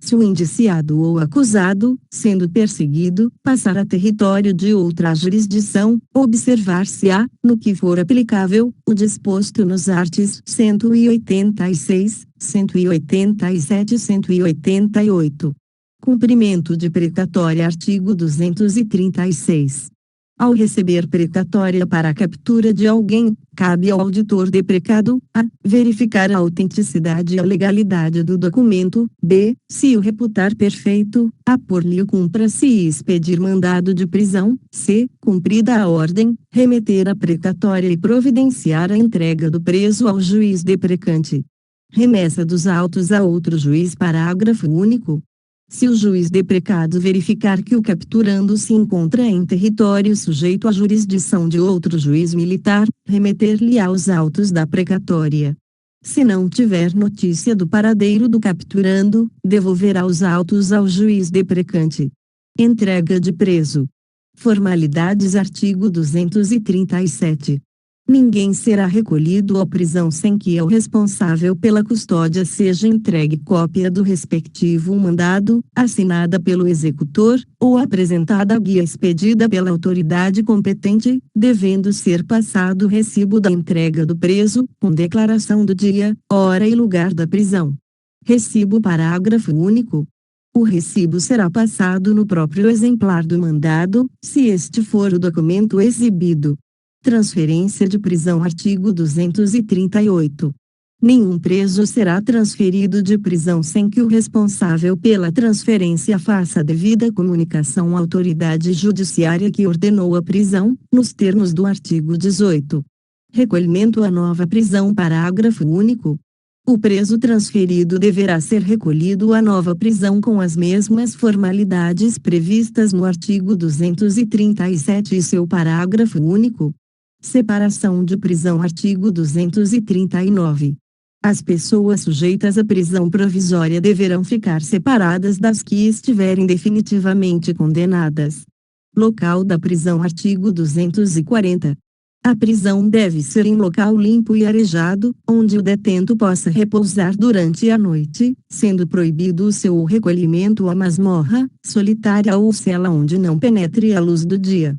Se o indiciado ou acusado, sendo perseguido, passar a território de outra jurisdição, observar-se-á, no que for aplicável, o disposto nos arts. 186, 187 e 188. Cumprimento de precatória. Artigo 236. Ao receber precatória para a captura de alguém, cabe ao auditor de precado, a. Verificar a autenticidade e a legalidade do documento, b. Se o reputar perfeito, a. Pôr-lhe o cumpra-se e expedir mandado de prisão, c. Cumprida a ordem, remeter a precatória e providenciar a entrega do preso ao juiz deprecante. Remessa dos autos a outro juiz. Parágrafo único. Se o juiz deprecado verificar que o capturando se encontra em território sujeito à jurisdição de outro juiz militar, remeter-lhe aos autos da precatória. Se não tiver notícia do paradeiro do capturando, devolverá os autos ao juiz deprecante. Entrega de preso. Formalidades. Artigo 237. Ninguém será recolhido à prisão sem que ao responsável pela custódia seja entregue cópia do respectivo mandado, assinada pelo executor, ou apresentada a guia expedida pela autoridade competente, devendo ser passado o recibo da entrega do preso, com declaração do dia, hora e lugar da prisão. Recibo. Parágrafo único. O recibo será passado no próprio exemplar do mandado, se este for o documento exibido. Transferência de prisão. Artigo 238. Nenhum preso será transferido de prisão sem que o responsável pela transferência faça a devida comunicação à autoridade judiciária que ordenou a prisão, nos termos do artigo 18. Recolhimento à nova prisão. Parágrafo único. O preso transferido deverá ser recolhido à nova prisão com as mesmas formalidades previstas no artigo 237 e seu parágrafo único. Separação de prisão. Artigo 239. As pessoas sujeitas à prisão provisória deverão ficar separadas das que estiverem definitivamente condenadas. Local da prisão. Artigo 240. A prisão deve ser em local limpo e arejado, onde o detento possa repousar durante a noite, sendo proibido o seu recolhimento à masmorra, solitária ou cela onde não penetre a luz do dia.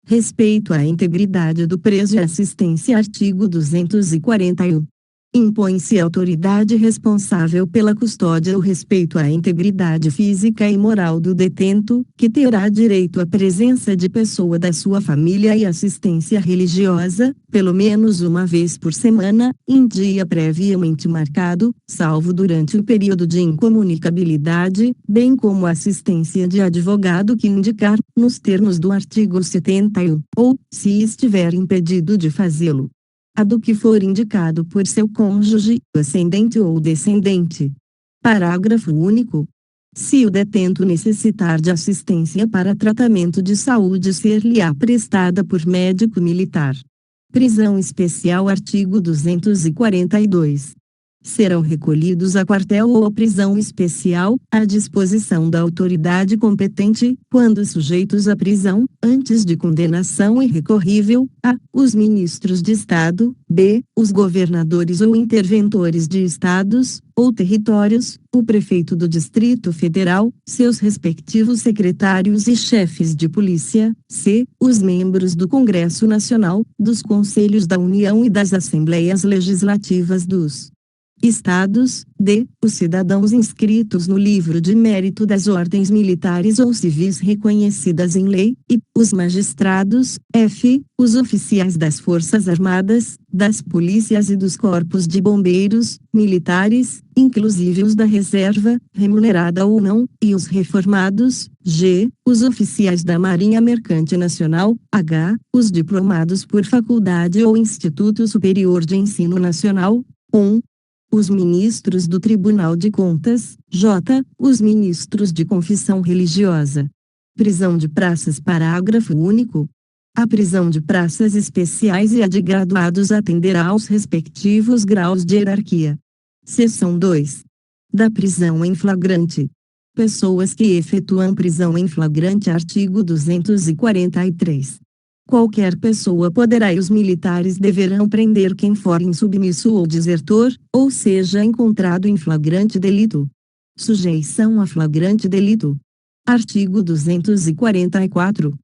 Respeito à integridade do preso e assistência. Artigo 241. Impõe-se à autoridade responsável pela custódia o respeito à integridade física e moral do detento, que terá direito à presença de pessoa da sua família e assistência religiosa, pelo menos uma vez por semana, em dia previamente marcado, salvo durante o período de incomunicabilidade, bem como assistência de advogado que indicar, nos termos do artigo 71, ou, se estiver impedido de fazê-lo, a do que for indicado por seu cônjuge, ascendente ou descendente. Parágrafo único. Se o detento necessitar de assistência para tratamento de saúde, ser-lhe-á prestada por médico militar. Prisão especial. Artigo 242. Serão recolhidos a quartel ou a prisão especial, à disposição da autoridade competente, quando sujeitos à prisão, antes de condenação irrecorrível, a. Os ministros de Estado, b. Os governadores ou interventores de estados, ou territórios, o prefeito do Distrito Federal, seus respectivos secretários e chefes de polícia, c. Os membros do Congresso Nacional, dos Conselhos da União e das Assembleias Legislativas dos Estados, d. Os cidadãos inscritos no livro de mérito das ordens militares ou civis reconhecidas em lei, e. Os magistrados, f. Os oficiais das Forças Armadas, das polícias e dos corpos de bombeiros, militares, inclusive os da reserva, remunerada ou não, e os reformados, g. Os oficiais da Marinha Mercante Nacional, h. Os diplomados por faculdade ou Instituto Superior de Ensino Nacional, 1. Os ministros do Tribunal de Contas, j. Os ministros de confissão religiosa. Prisão de praças. Parágrafo único. A prisão de praças especiais e a de graduados atenderá aos respectivos graus de hierarquia. Seção 2. Da prisão em flagrante. Pessoas que efetuam prisão em flagrante. Artigo 243. Qualquer pessoa poderá e os militares deverão prender quem for insubmisso ou desertor, ou seja encontrado em flagrante delito. Sujeição a flagrante delito. Artigo 244.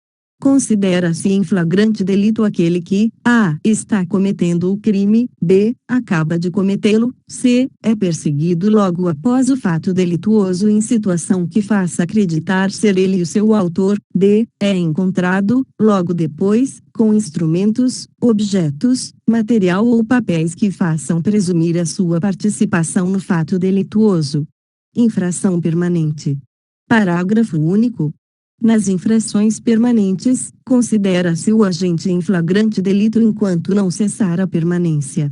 considera-se em flagrante delito aquele que a. está cometendo o crime, b. acaba de cometê-lo, c. é perseguido logo após o fato delituoso em situação que faça acreditar ser ele o seu autor, d. é encontrado, logo depois, com instrumentos, objetos, material ou papéis que façam presumir a sua participação no fato delituoso. Infração permanente. Parágrafo único. Nas infrações permanentes, considera-se o agente em flagrante delito enquanto não cessar a permanência.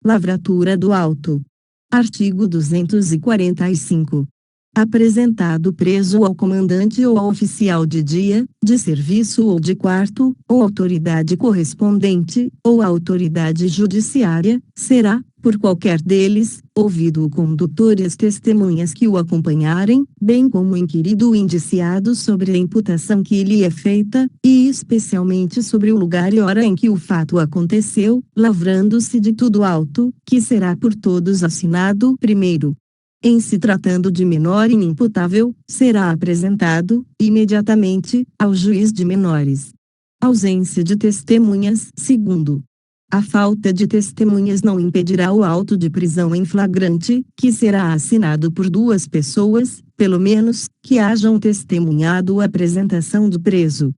Lavratura do auto. Artigo 245. Apresentado preso ao comandante ou ao oficial de dia, de serviço ou de quarto, ou autoridade correspondente, ou autoridade judiciária, será, por qualquer deles, ouvido o condutor e as testemunhas que o acompanharem, bem como o inquirido ou indiciado sobre a imputação que lhe é feita, e especialmente sobre o lugar e hora em que o fato aconteceu, lavrando-se de tudo auto, que será por todos assinado primeiro. Em se tratando de menor inimputável, será apresentado, imediatamente, ao juiz de menores. Ausência de testemunhas. Segundo. A falta de testemunhas não impedirá o auto de prisão em flagrante, que será assinado por duas pessoas, pelo menos, que hajam testemunhado a apresentação do preso.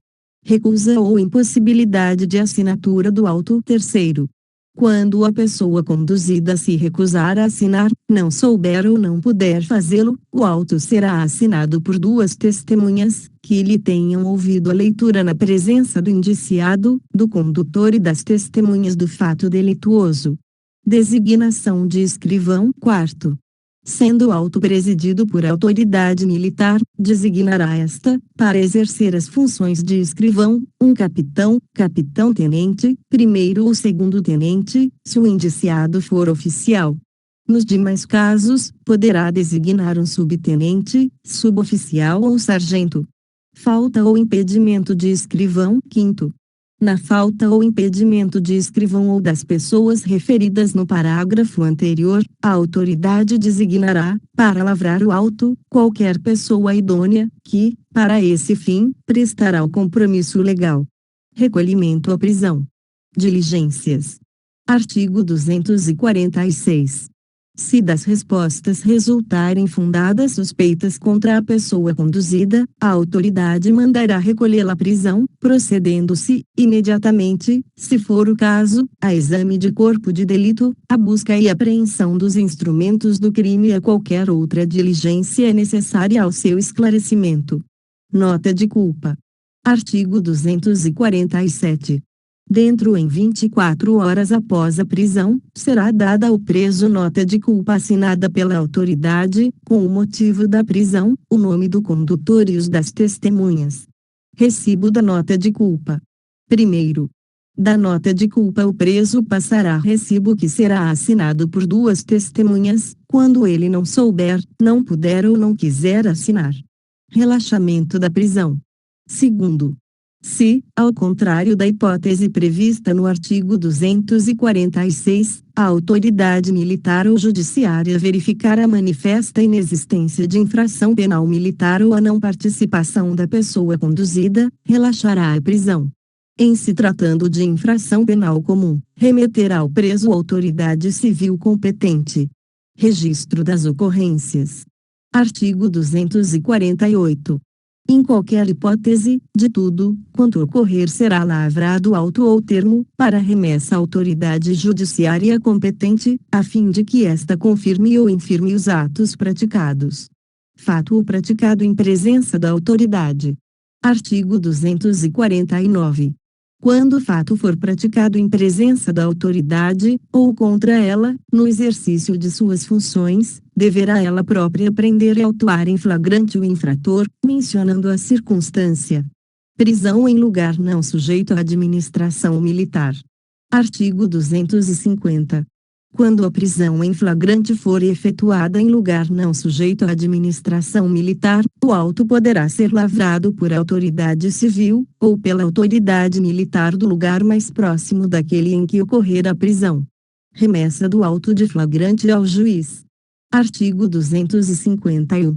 Recusa ou impossibilidade de assinatura do auto. Terceiro. Quando a pessoa conduzida se recusar a assinar, não souber ou não puder fazê-lo, o auto será assinado por duas testemunhas, que lhe tenham ouvido a leitura na presença do indiciado, do condutor e das testemunhas do fato delituoso. Designação de escrivão. Quarto. Sendo o auto presidido por autoridade militar, designará esta, para exercer as funções de escrivão, um capitão, capitão-tenente, primeiro ou segundo-tenente, se o indiciado for oficial. Nos demais casos, poderá designar um subtenente, suboficial ou sargento. Falta ou impedimento de escrivão. Quinto. Na falta ou impedimento de escrivão ou das pessoas referidas no parágrafo anterior, a autoridade designará, para lavrar o auto, qualquer pessoa idônea, que, para esse fim, prestará o compromisso legal. Recolhimento à prisão. Diligências. Artigo 246. Se das respostas resultarem fundadas suspeitas contra a pessoa conduzida, a autoridade mandará recolhê-la à prisão, procedendo-se, imediatamente, se for o caso, a exame de corpo de delito, a busca e apreensão dos instrumentos do crime e a qualquer outra diligência necessária ao seu esclarecimento. Nota de culpa. Artigo 247. Dentro em 24 horas após a prisão, será dada ao preso nota de culpa assinada pela autoridade, com o motivo da prisão, o nome do condutor e os das testemunhas. Recibo da nota de culpa. Primeiro. Da nota de culpa o preso passará recibo que será assinado por duas testemunhas, quando ele não souber, não puder ou não quiser assinar. Relaxamento da prisão. Segundo. Se, ao contrário da hipótese prevista no artigo 246, a autoridade militar ou judiciária verificar a manifesta inexistência de infração penal militar ou a não participação da pessoa conduzida, relaxará a prisão. Em se tratando de infração penal comum, remeterá ao preso a autoridade civil competente. Registro das ocorrências. Artigo 248. Em qualquer hipótese, de tudo, quanto ocorrer será lavrado auto ou termo, para remessa à autoridade judiciária competente, a fim de que esta confirme ou infirme os atos praticados. Fato ou praticado em presença da autoridade. Artigo 249. Quando o fato for praticado em presença da autoridade, ou contra ela, no exercício de suas funções, deverá ela própria prender e autuar em flagrante o infrator, mencionando a circunstância. Prisão em lugar não sujeito à administração militar. Artigo 250. Quando a prisão em flagrante for efetuada em lugar não sujeito à administração militar, o auto poderá ser lavrado por autoridade civil, ou pela autoridade militar do lugar mais próximo daquele em que ocorrer a prisão. Remessa do auto de flagrante ao juiz. Artigo 251.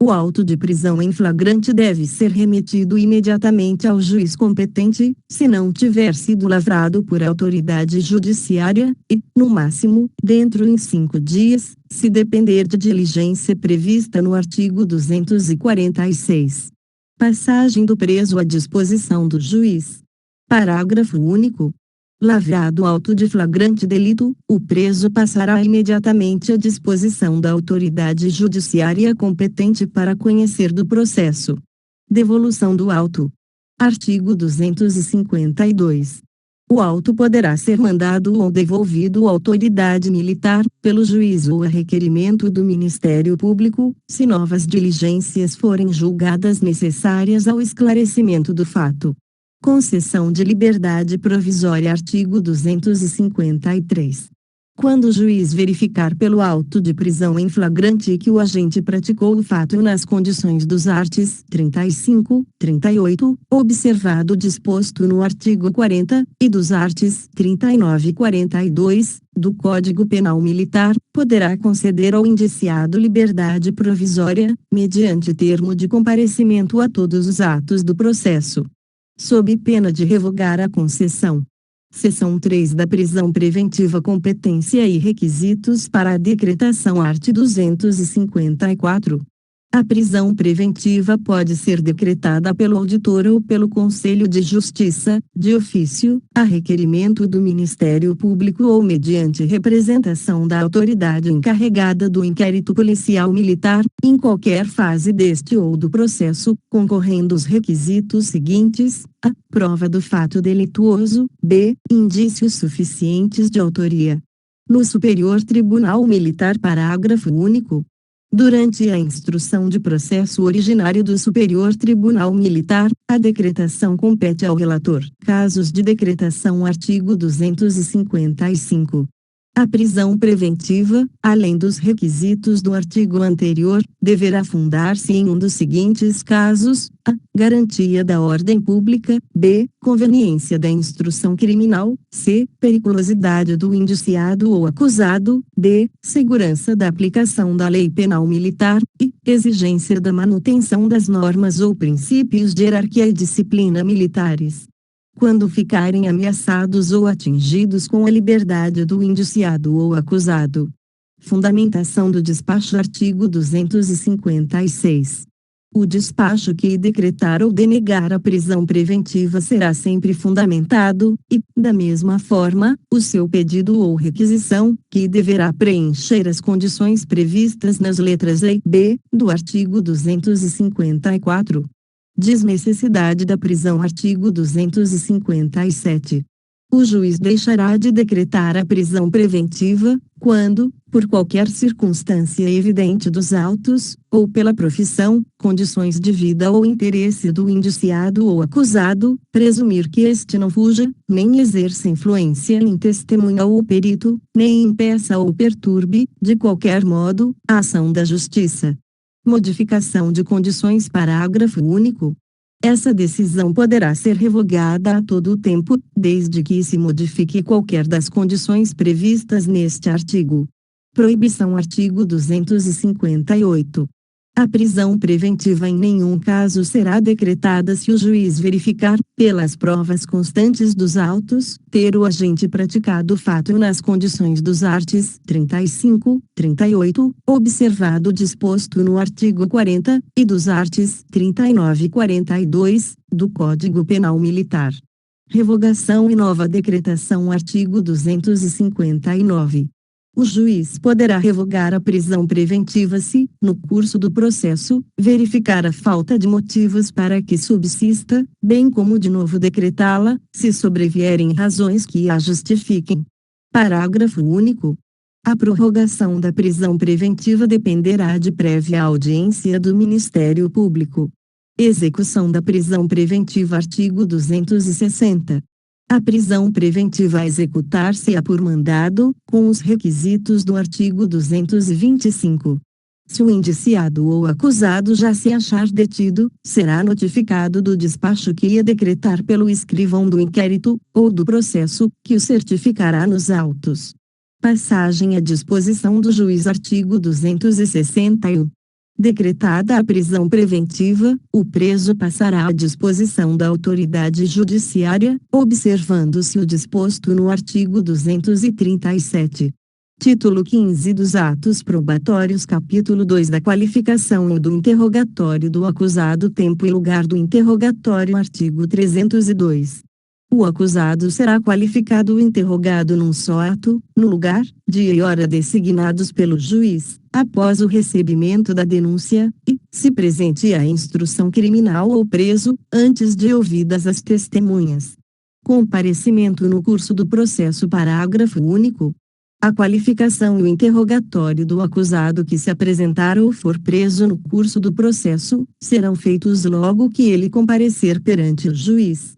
O auto de prisão em flagrante deve ser remetido imediatamente ao juiz competente, se não tiver sido lavrado por autoridade judiciária, e, no máximo, dentro em 5 dias, se depender de diligência prevista no artigo 246. Passagem do preso à disposição do juiz. Parágrafo único. Lavrado auto de flagrante delito, o preso passará imediatamente à disposição da autoridade judiciária competente para conhecer do processo. Devolução do auto. Artigo 252. O auto poderá ser mandado ou devolvido à autoridade militar, pelo juiz ou a requerimento do Ministério Público, se novas diligências forem julgadas necessárias ao esclarecimento do fato. Concessão de liberdade provisória. Artigo 253. Quando o juiz verificar pelo auto de prisão em flagrante que o agente praticou o fato nas condições dos arts. 35, 38, observado o disposto no artigo 40, e dos arts. 39 e 42, do Código Penal Militar, poderá conceder ao indiciado liberdade provisória, mediante termo de comparecimento a todos os atos do processo, sob pena de revogar a concessão. Seção 3 da prisão preventiva. Competência e requisitos para a decretação. Art. 254. A prisão preventiva pode ser decretada pelo auditor ou pelo Conselho de Justiça, de ofício, a requerimento do Ministério Público ou mediante representação da autoridade encarregada do inquérito policial militar, em qualquer fase deste ou do processo, concorrendo os requisitos seguintes: a. Prova do fato delituoso, b. Indícios suficientes de autoria. No Superior Tribunal Militar. Parágrafo único. Durante a instrução de processo originário do Superior Tribunal Militar, a decretação compete ao relator. Casos de decretação. Artigo 255. A prisão preventiva, além dos requisitos do artigo anterior, deverá fundar-se em um dos seguintes casos: a. Garantia da ordem pública, b. Conveniência da instrução criminal, c. Periculosidade do indiciado ou acusado, d. Segurança da aplicação da lei penal militar, e exigência da manutenção das normas ou princípios de hierarquia e disciplina militares. Quando ficarem ameaçados ou atingidos com a liberdade do indiciado ou acusado. Fundamentação do despacho. Artigo 256. O despacho que decretar ou denegar a prisão preventiva será sempre fundamentado, e, da mesma forma, o seu pedido ou requisição, que deverá preencher as condições previstas nas letras A e B, do artigo 254. Desnecessidade da prisão. Artigo 257. O juiz deixará de decretar a prisão preventiva, quando, por qualquer circunstância evidente dos autos, ou pela profissão, condições de vida ou interesse do indiciado ou acusado, presumir que este não fuja, nem exerça influência em testemunha ou perito, nem impeça ou perturbe, de qualquer modo, a ação da justiça. Modificação de condições. Parágrafo único. Essa decisão poderá ser revogada a todo o tempo, desde que se modifique qualquer das condições previstas neste artigo. Proibição. Artigo 258. A prisão preventiva em nenhum caso será decretada se o juiz verificar, pelas provas constantes dos autos, ter o agente praticado o fato nas condições dos arts. 35, 38, observado o disposto no artigo 40, e dos arts. 39 e 42, do Código Penal Militar. Revogação e nova decretação. Artigo 259. O juiz poderá revogar a prisão preventiva se, no curso do processo, verificar a falta de motivos para que subsista, bem como de novo decretá-la, se sobrevierem razões que a justifiquem. Parágrafo único. A prorrogação da prisão preventiva dependerá de prévia audiência do Ministério Público. Execução da prisão preventiva. Artigo 260. A prisão preventiva a executar-se-á por mandado, com os requisitos do artigo 225. Se o indiciado ou acusado já se achar detido, será notificado do despacho que ia decretar pelo escrivão do inquérito, ou do processo, que o certificará nos autos. Passagem à disposição do juiz. Artigo 261. decretada a prisão preventiva, o preso passará à disposição da autoridade judiciária, observando-se o disposto no artigo 237. Título 15 dos Atos Probatórios, Capítulo 2 da qualificação e do interrogatório do acusado, tempo e lugar do interrogatório, artigo 302. O acusado será qualificado e interrogado num só ato, no lugar, dia e hora designados pelo juiz, após o recebimento da denúncia, e, se presente a instrução criminal ou preso, antes de ouvidas as testemunhas. Comparecimento no curso do processo. Parágrafo único. A qualificação e o interrogatório do acusado que se apresentar ou for preso no curso do processo, serão feitos logo que ele comparecer perante o juiz.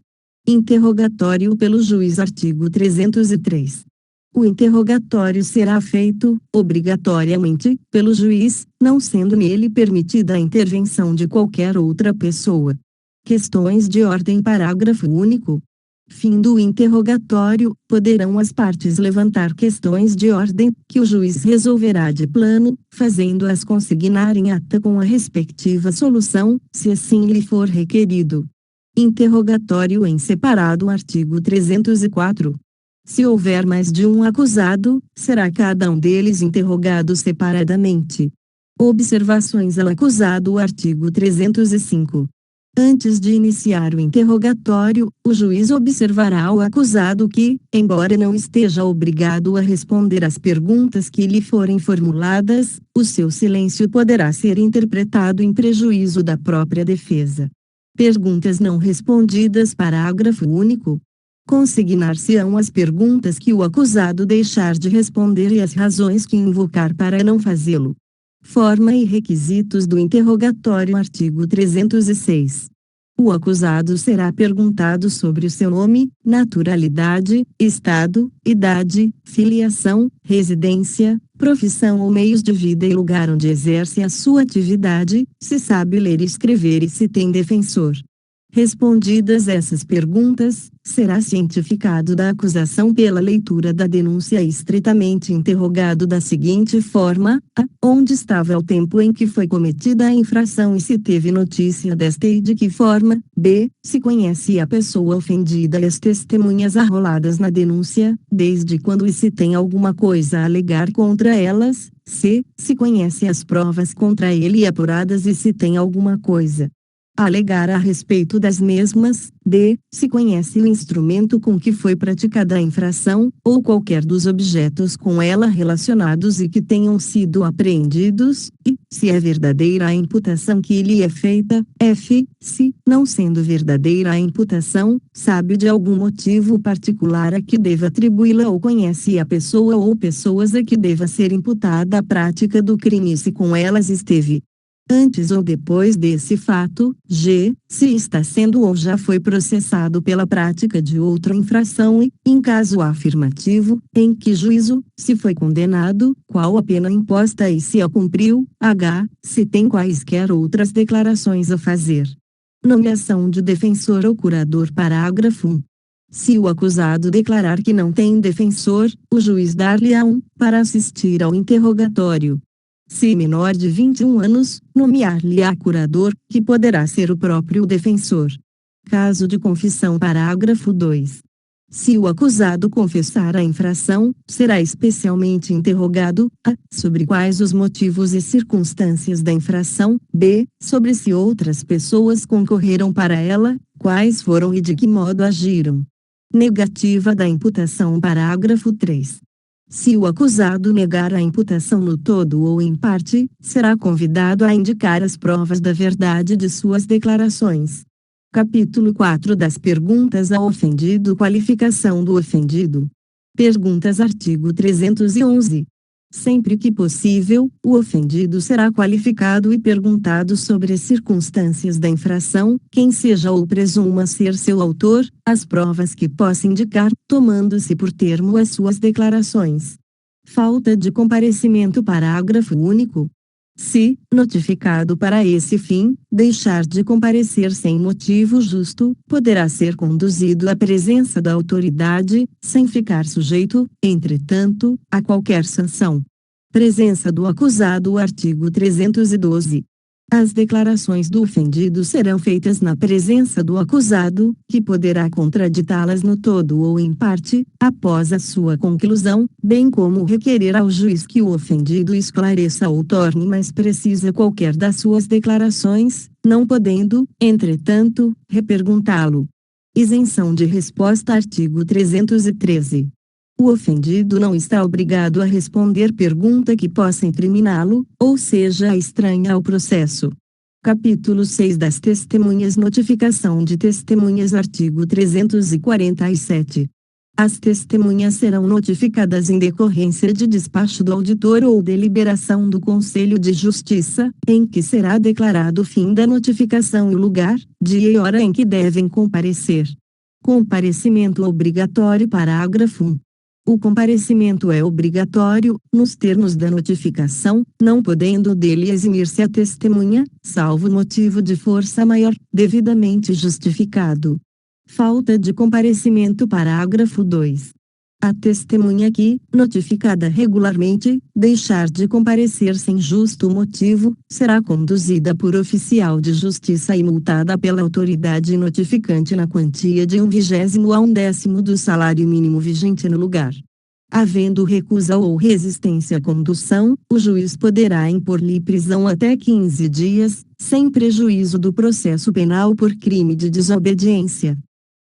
Interrogatório pelo juiz. Artigo 303. O interrogatório será feito, obrigatoriamente, pelo juiz, não sendo nele permitida a intervenção de qualquer outra pessoa. Questões de ordem. Parágrafo único. Fim do interrogatório, poderão as partes levantar questões de ordem, que o juiz resolverá de plano, fazendo-as consignar em ata com a respectiva solução, se assim lhe for requerido. Interrogatório em separado. Artigo 304. Se houver mais de um acusado, será cada um deles interrogado separadamente. Observações ao acusado. Artigo 305. Antes de iniciar o interrogatório, o juiz observará o acusado que, embora não esteja obrigado a responder às perguntas que lhe forem formuladas, o seu silêncio poderá ser interpretado em prejuízo da própria defesa. Perguntas não respondidas. Parágrafo único. Consignar-se-ão as perguntas que o acusado deixar de responder e as razões que invocar para não fazê-lo. Forma e requisitos do interrogatório. Artigo 306. O acusado será perguntado sobre o seu nome, naturalidade, estado, idade, filiação, residência, profissão ou meios de vida e lugar onde exerce a sua atividade, se sabe ler e escrever e se tem defensor. Respondidas essas perguntas, será cientificado da acusação pela leitura da denúncia e estritamente interrogado da seguinte forma: a. Onde estava ao tempo em que foi cometida a infração e se teve notícia desta e de que forma; b. Se conhece a pessoa ofendida e as testemunhas arroladas na denúncia, desde quando e se tem alguma coisa a alegar contra elas; c. Se conhece as provas contra ele apuradas e se tem alguma coisa a alegar a respeito das mesmas; d. Se conhece o instrumento com que foi praticada a infração, ou qualquer dos objetos com ela relacionados e que tenham sido apreendidos; e, se é verdadeira a imputação que lhe é feita; f. Se, não sendo verdadeira a imputação, sabe de algum motivo particular a que deva atribuí-la ou conhece a pessoa ou pessoas a que deva ser imputada a prática do crime e se com elas esteve antes ou depois desse fato; g. Se está sendo ou já foi processado pela prática de outra infração e, em caso afirmativo, em que juízo, se foi condenado, qual a pena imposta e se a cumpriu; h. Se tem quaisquer outras declarações a fazer. Nomeação de defensor ou curador. Parágrafo 1. Se o acusado declarar que não tem defensor, o juiz dar-lhe-á um, para assistir ao interrogatório. Se menor de 21 anos, nomear-lhe-á curador, que poderá ser o próprio defensor. Caso de confissão. Parágrafo 2. Se o acusado confessar a infração, será especialmente interrogado: a. Sobre quais os motivos e circunstâncias da infração; b. Sobre se outras pessoas concorreram para ela, quais foram e de que modo agiram. Negativa da imputação. Parágrafo 3. Se o acusado negar a imputação no todo ou em parte, será convidado a indicar as provas da verdade de suas declarações. Capítulo 4 das perguntas ao ofendido. Qualificação do ofendido. Perguntas. Artigo 311. Sempre que possível, o ofendido será qualificado e perguntado sobre as circunstâncias da infração, quem seja ou presuma ser seu autor, as provas que possa indicar, tomando-se por termo as suas declarações. Falta de comparecimento. Parágrafo único. Se, notificado para esse fim, deixar de comparecer sem motivo justo, poderá ser conduzido à presença da autoridade, sem ficar sujeito, entretanto, a qualquer sanção. Presença do acusado. Artigo 312. As declarações do ofendido serão feitas na presença do acusado, que poderá contraditá-las no todo ou em parte, após a sua conclusão, bem como requerer ao juiz que o ofendido esclareça ou torne mais precisa qualquer das suas declarações, não podendo, entretanto, reperguntá-lo. Isenção de resposta. Artigo 313. O ofendido não está obrigado a responder pergunta que possa incriminá-lo, ou seja estranha ao processo. Capítulo 6 das Testemunhas. Notificação de testemunhas. Artigo 347. As testemunhas serão notificadas em decorrência de despacho do auditor ou deliberação do Conselho de Justiça, em que será declarado o fim da notificação e o lugar, dia e hora em que devem comparecer. Comparecimento obrigatório. Parágrafo 1. O comparecimento é obrigatório, nos termos da notificação, não podendo dele eximir-se a testemunha, salvo motivo de força maior, devidamente justificado. Falta de comparecimento. Parágrafo 2. A testemunha que, notificada regularmente, deixar de comparecer sem justo motivo, será conduzida por oficial de justiça e multada pela autoridade notificante na quantia de 1/20 a 1/10 do salário mínimo vigente no lugar. Havendo recusa ou resistência à condução, o juiz poderá impor-lhe prisão até 15 dias, sem prejuízo do processo penal por crime de desobediência.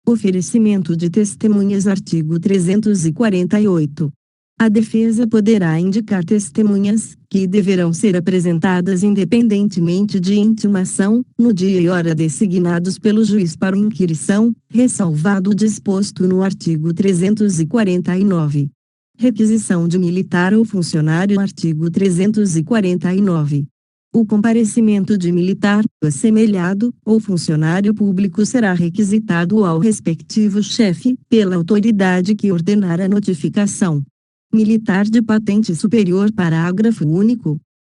Oferecimento de testemunhas. Artigo 348. A defesa poderá indicar testemunhas, que deverão ser apresentadas independentemente de intimação, no dia e hora designados pelo juiz para inquirição, ressalvado o disposto no artigo 349. Requisição de militar ou funcionário. Artigo 349. O comparecimento de militar, assemelhado, ou funcionário público será requisitado ao respectivo chefe, pela autoridade que ordenar a notificação. Militar de patente superior. Parágrafo único.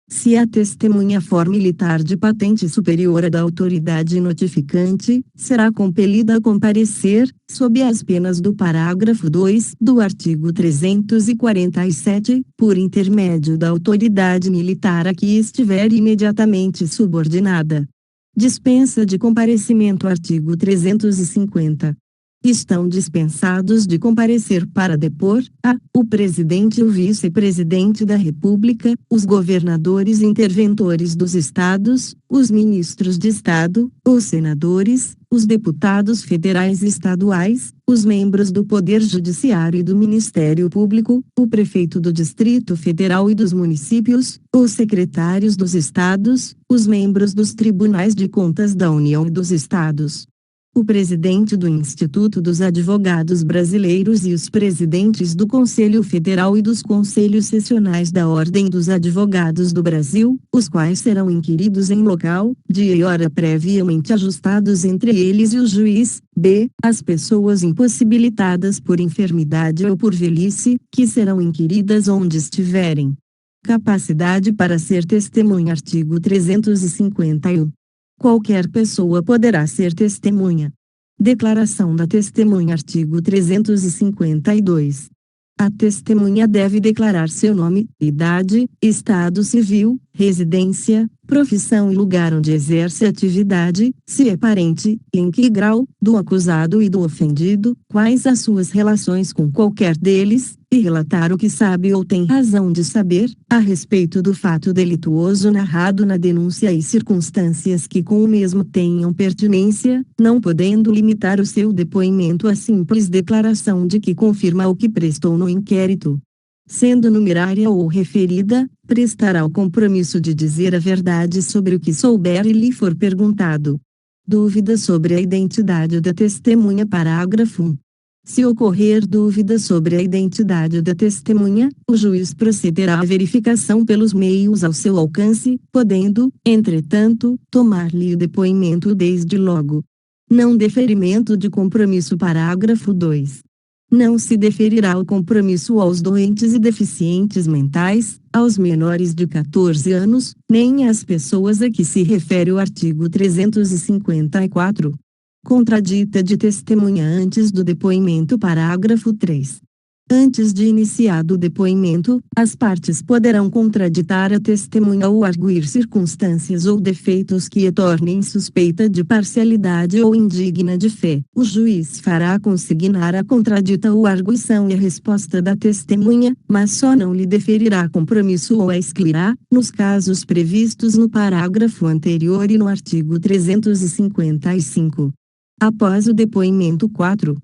Se a testemunha for militar de patente superior à da autoridade notificante, será compelida a comparecer, sob as penas do parágrafo 2 do artigo 347, por intermédio da autoridade militar a que estiver imediatamente subordinada. Dispensa de comparecimento. Artigo 350. Estão dispensados de comparecer para depor, o presidente e o vice-presidente da República, os governadores e interventores dos estados, os ministros de estado, os senadores, os deputados federais e estaduais, os membros do Poder Judiciário e do Ministério Público, o prefeito do Distrito Federal e dos municípios, os secretários dos estados, os membros dos tribunais de contas da União e dos estados, o presidente do Instituto dos Advogados Brasileiros e os presidentes do Conselho Federal e dos Conselhos Sessionais da Ordem dos Advogados do Brasil, os quais serão inquiridos em local, dia e hora previamente ajustados entre eles e o juiz. B. As pessoas impossibilitadas por enfermidade ou por velhice, que serão inquiridas onde estiverem. Capacidade para ser testemunha. Artigo 351. Qualquer pessoa poderá ser testemunha. Declaração da testemunha. Artigo 352. A testemunha deve declarar seu nome, idade, estado civil, residência, profissão e lugar onde exerce atividade, se é parente, em que grau, do acusado e do ofendido, quais as suas relações com qualquer deles, e relatar o que sabe ou tem razão de saber, a respeito do fato delituoso narrado na denúncia e circunstâncias que com o mesmo tenham pertinência, não podendo limitar o seu depoimento à simples declaração de que confirma o que prestou no inquérito. Sendo numerária ou referida, prestará o compromisso de dizer a verdade sobre o que souber e lhe for perguntado. Dúvida sobre a identidade da testemunha. Parágrafo 1. Se ocorrer dúvida sobre a identidade da testemunha, o juiz procederá à verificação pelos meios ao seu alcance, podendo, entretanto, tomar-lhe o depoimento desde logo. Não deferimento de compromisso. Parágrafo 2. Não se deferirá o compromisso aos doentes e deficientes mentais, aos menores de 14 anos, nem às pessoas a que se refere o artigo 354. Contradita de testemunha antes do depoimento. Parágrafo 3. Antes de iniciado o depoimento, as partes poderão contraditar a testemunha ou arguir circunstâncias ou defeitos que a tornem suspeita de parcialidade ou indigna de fé. O juiz fará consignar a contradita ou arguição e a resposta da testemunha, mas só não lhe deferirá compromisso ou a excluirá, nos casos previstos no parágrafo anterior e no artigo 355. Após o depoimento 4.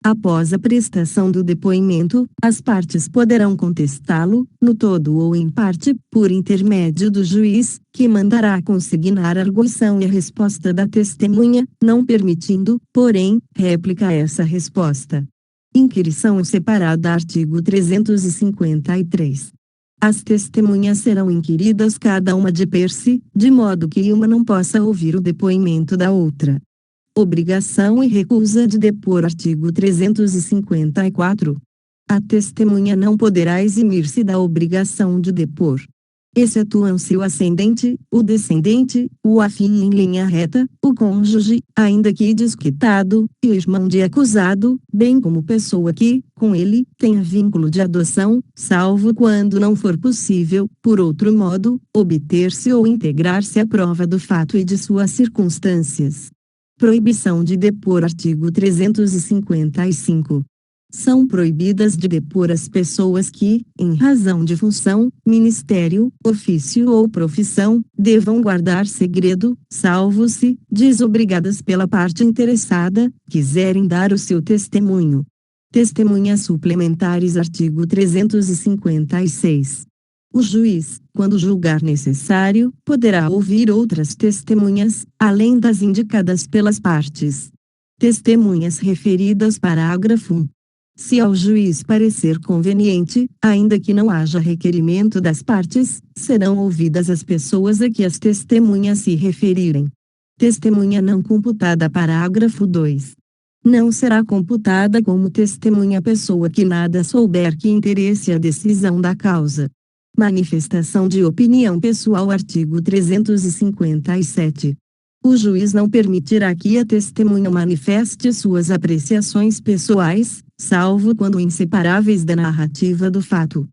Após a prestação do depoimento, as partes poderão contestá-lo, no todo ou em parte, por intermédio do juiz, que mandará consignar a arguição e a resposta da testemunha, não permitindo, porém, réplica a essa resposta. Inquirição separada. Artigo 353. As testemunhas serão inquiridas cada uma de per si, de modo que uma não possa ouvir o depoimento da outra. Obrigação e recusa de depor. Artigo 354. A testemunha não poderá eximir-se da obrigação de depor, excetuam-se o ascendente, o descendente, o afim em linha reta, o cônjuge, ainda que desquitado, e o irmão de acusado, bem como pessoa que, com ele, tenha vínculo de adoção, salvo quando não for possível, por outro modo, obter-se ou integrar-se à prova do fato e de suas circunstâncias. Proibição de depor. Artigo 355. São proibidas de depor as pessoas que, em razão de função, ministério, ofício ou profissão, devam guardar segredo, salvo se, desobrigadas pela parte interessada, quiserem dar o seu testemunho. Testemunhas suplementares. Artigo 356. O juiz, quando julgar necessário, poderá ouvir outras testemunhas, além das indicadas pelas partes. Testemunhas referidas. Parágrafo 1. Se ao juiz parecer conveniente, ainda que não haja requerimento das partes, serão ouvidas as pessoas a que as testemunhas se referirem. Testemunha não computada. Parágrafo 2. Não será computada como testemunha a pessoa que nada souber que interesse a decisão da causa. Manifestação de opinião pessoal. Artigo 357. O juiz não permitirá que a testemunha manifeste suas apreciações pessoais, salvo quando inseparáveis da narrativa do fato.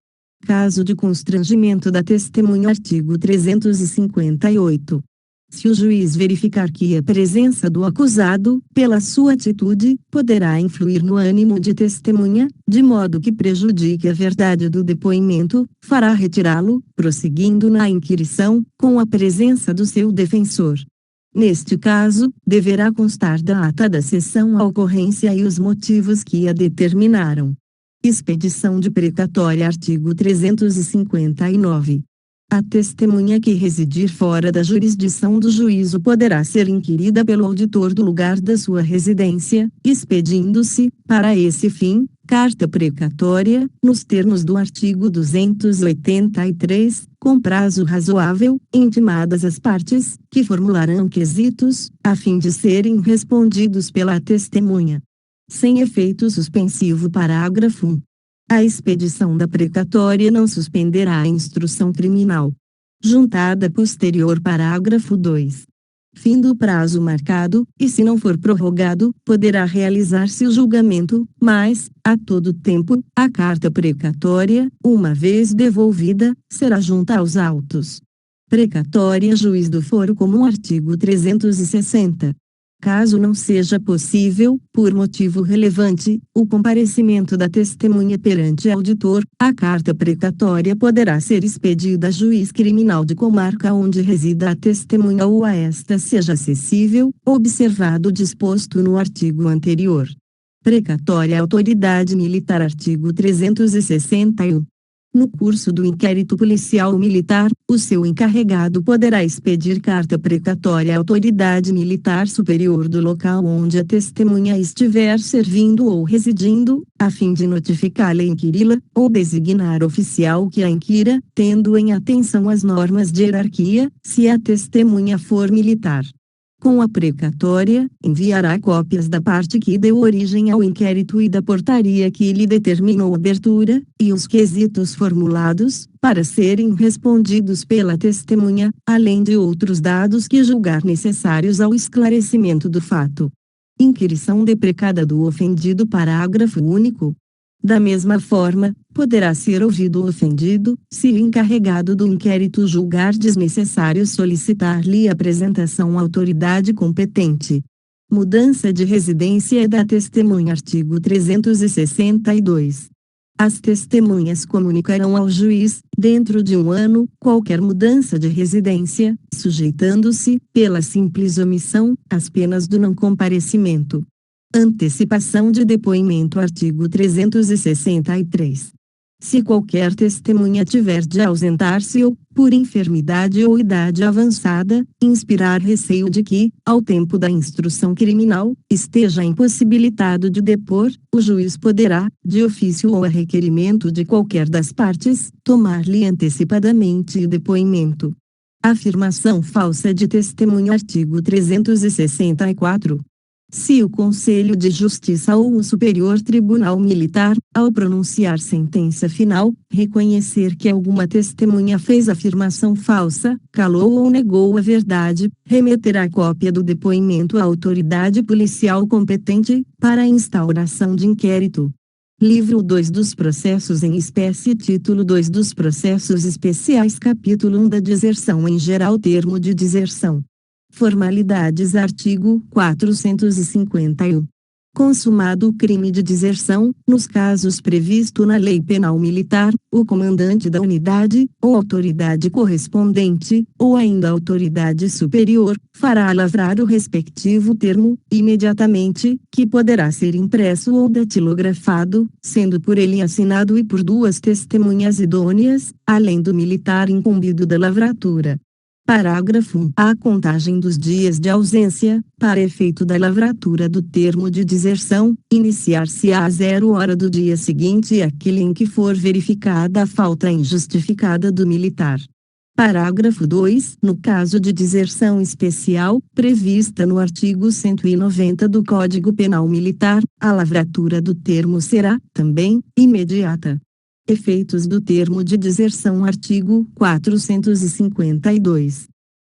Caso de constrangimento da testemunha. Artigo 358. Se o juiz verificar que a presença do acusado, pela sua atitude, poderá influir no ânimo de testemunha, de modo que prejudique a verdade do depoimento, fará retirá-lo, prosseguindo na inquirição, com a presença do seu defensor. Neste caso, deverá constar da ata da sessão a ocorrência e os motivos que a determinaram. Expedição de precatória. Artigo 359. A testemunha que residir fora da jurisdição do juízo poderá ser inquirida pelo auditor do lugar da sua residência, expedindo-se, para esse fim, carta precatória, nos termos do artigo 283, com prazo razoável, intimadas as partes, que formularão quesitos, a fim de serem respondidos pela testemunha. Sem efeito suspensivo. Parágrafo 1. A expedição da precatória não suspenderá a instrução criminal. Juntada posterior. Parágrafo 2. Fim do prazo marcado, e se não for prorrogado, poderá realizar-se o julgamento, mas, a todo tempo, a carta precatória, uma vez devolvida, será junta aos autos. Precatória. Juiz do Foro Comum. Artigo 360. Caso não seja possível, por motivo relevante, o comparecimento da testemunha perante auditor, a carta precatória poderá ser expedida a juiz criminal de comarca onde resida a testemunha ou a esta seja acessível, observado o disposto no artigo anterior. Precatória. Autoridade militar. Artigo 361. No curso do inquérito policial ou militar, o seu encarregado poderá expedir carta precatória à autoridade militar superior do local onde a testemunha estiver servindo ou residindo, a fim de notificá-la e inquiri-la, ou designar oficial que a inquira, tendo em atenção as normas de hierarquia, se a testemunha for militar. Com a precatória, enviará cópias da parte que deu origem ao inquérito e da portaria que lhe determinou a abertura, e os quesitos formulados, para serem respondidos pela testemunha, além de outros dados que julgar necessários ao esclarecimento do fato. Inquirição deprecada do ofendido. Parágrafo único. Da mesma forma, poderá ser ouvido o ofendido, se o encarregado do inquérito julgar desnecessário solicitar-lhe apresentação à autoridade competente. Mudança de residência da testemunha. Artigo 362. As testemunhas comunicarão ao juiz, dentro de 1 ano, qualquer mudança de residência, sujeitando-se, pela simples omissão, às penas do não comparecimento. Antecipação de depoimento. Artigo 363. Se qualquer testemunha tiver de ausentar-se ou, por enfermidade ou idade avançada, inspirar receio de que, ao tempo da instrução criminal, esteja impossibilitado de depor, o juiz poderá, de ofício ou a requerimento de qualquer das partes, tomar-lhe antecipadamente o depoimento. Afirmação falsa de testemunha. Artigo 364. Se o Conselho de Justiça ou o Superior Tribunal Militar, ao pronunciar sentença final, reconhecer que alguma testemunha fez afirmação falsa, calou ou negou a verdade, remeterá cópia do depoimento à autoridade policial competente, para a instauração de inquérito. Livro 2 dos Processos em Espécie. Título 2 dos Processos Especiais. Capítulo 1 da Deserção em geral. Termo de deserção. Formalidades. Artigo 451. Consumado o crime de deserção, nos casos previsto na Lei Penal Militar, o comandante da unidade, ou autoridade correspondente, ou ainda a autoridade superior, fará lavrar o respectivo termo, imediatamente, que poderá ser impresso ou datilografado, sendo por ele assinado e por 2 testemunhas idôneas, além do militar incumbido da lavratura. Parágrafo 1. A contagem dos dias de ausência, para efeito da lavratura do termo de deserção, iniciar-se-á a 0 hora do dia seguinte àquele em que for verificada a falta injustificada do militar. Parágrafo 2. No caso de deserção especial, prevista no artigo 190 do Código Penal Militar, a lavratura do termo será, também, imediata. Efeitos do termo de deserção. Artigo 452.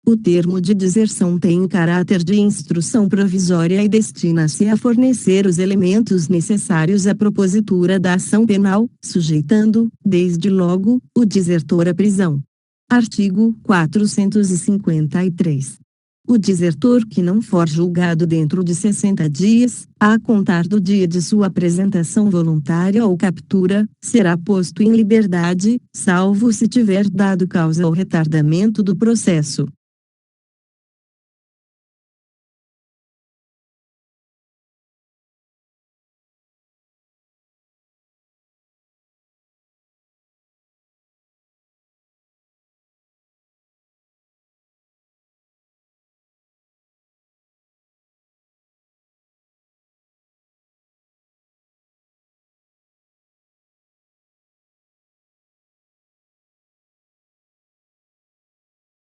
O termo de deserção tem o caráter de instrução provisória e destina-se a fornecer os elementos necessários à propositura da ação penal, sujeitando, desde logo, o desertor à prisão. Artigo 453. O desertor que não for julgado dentro de 60 dias, a contar do dia de sua apresentação voluntária ou captura, será posto em liberdade, salvo se tiver dado causa ao retardamento do processo.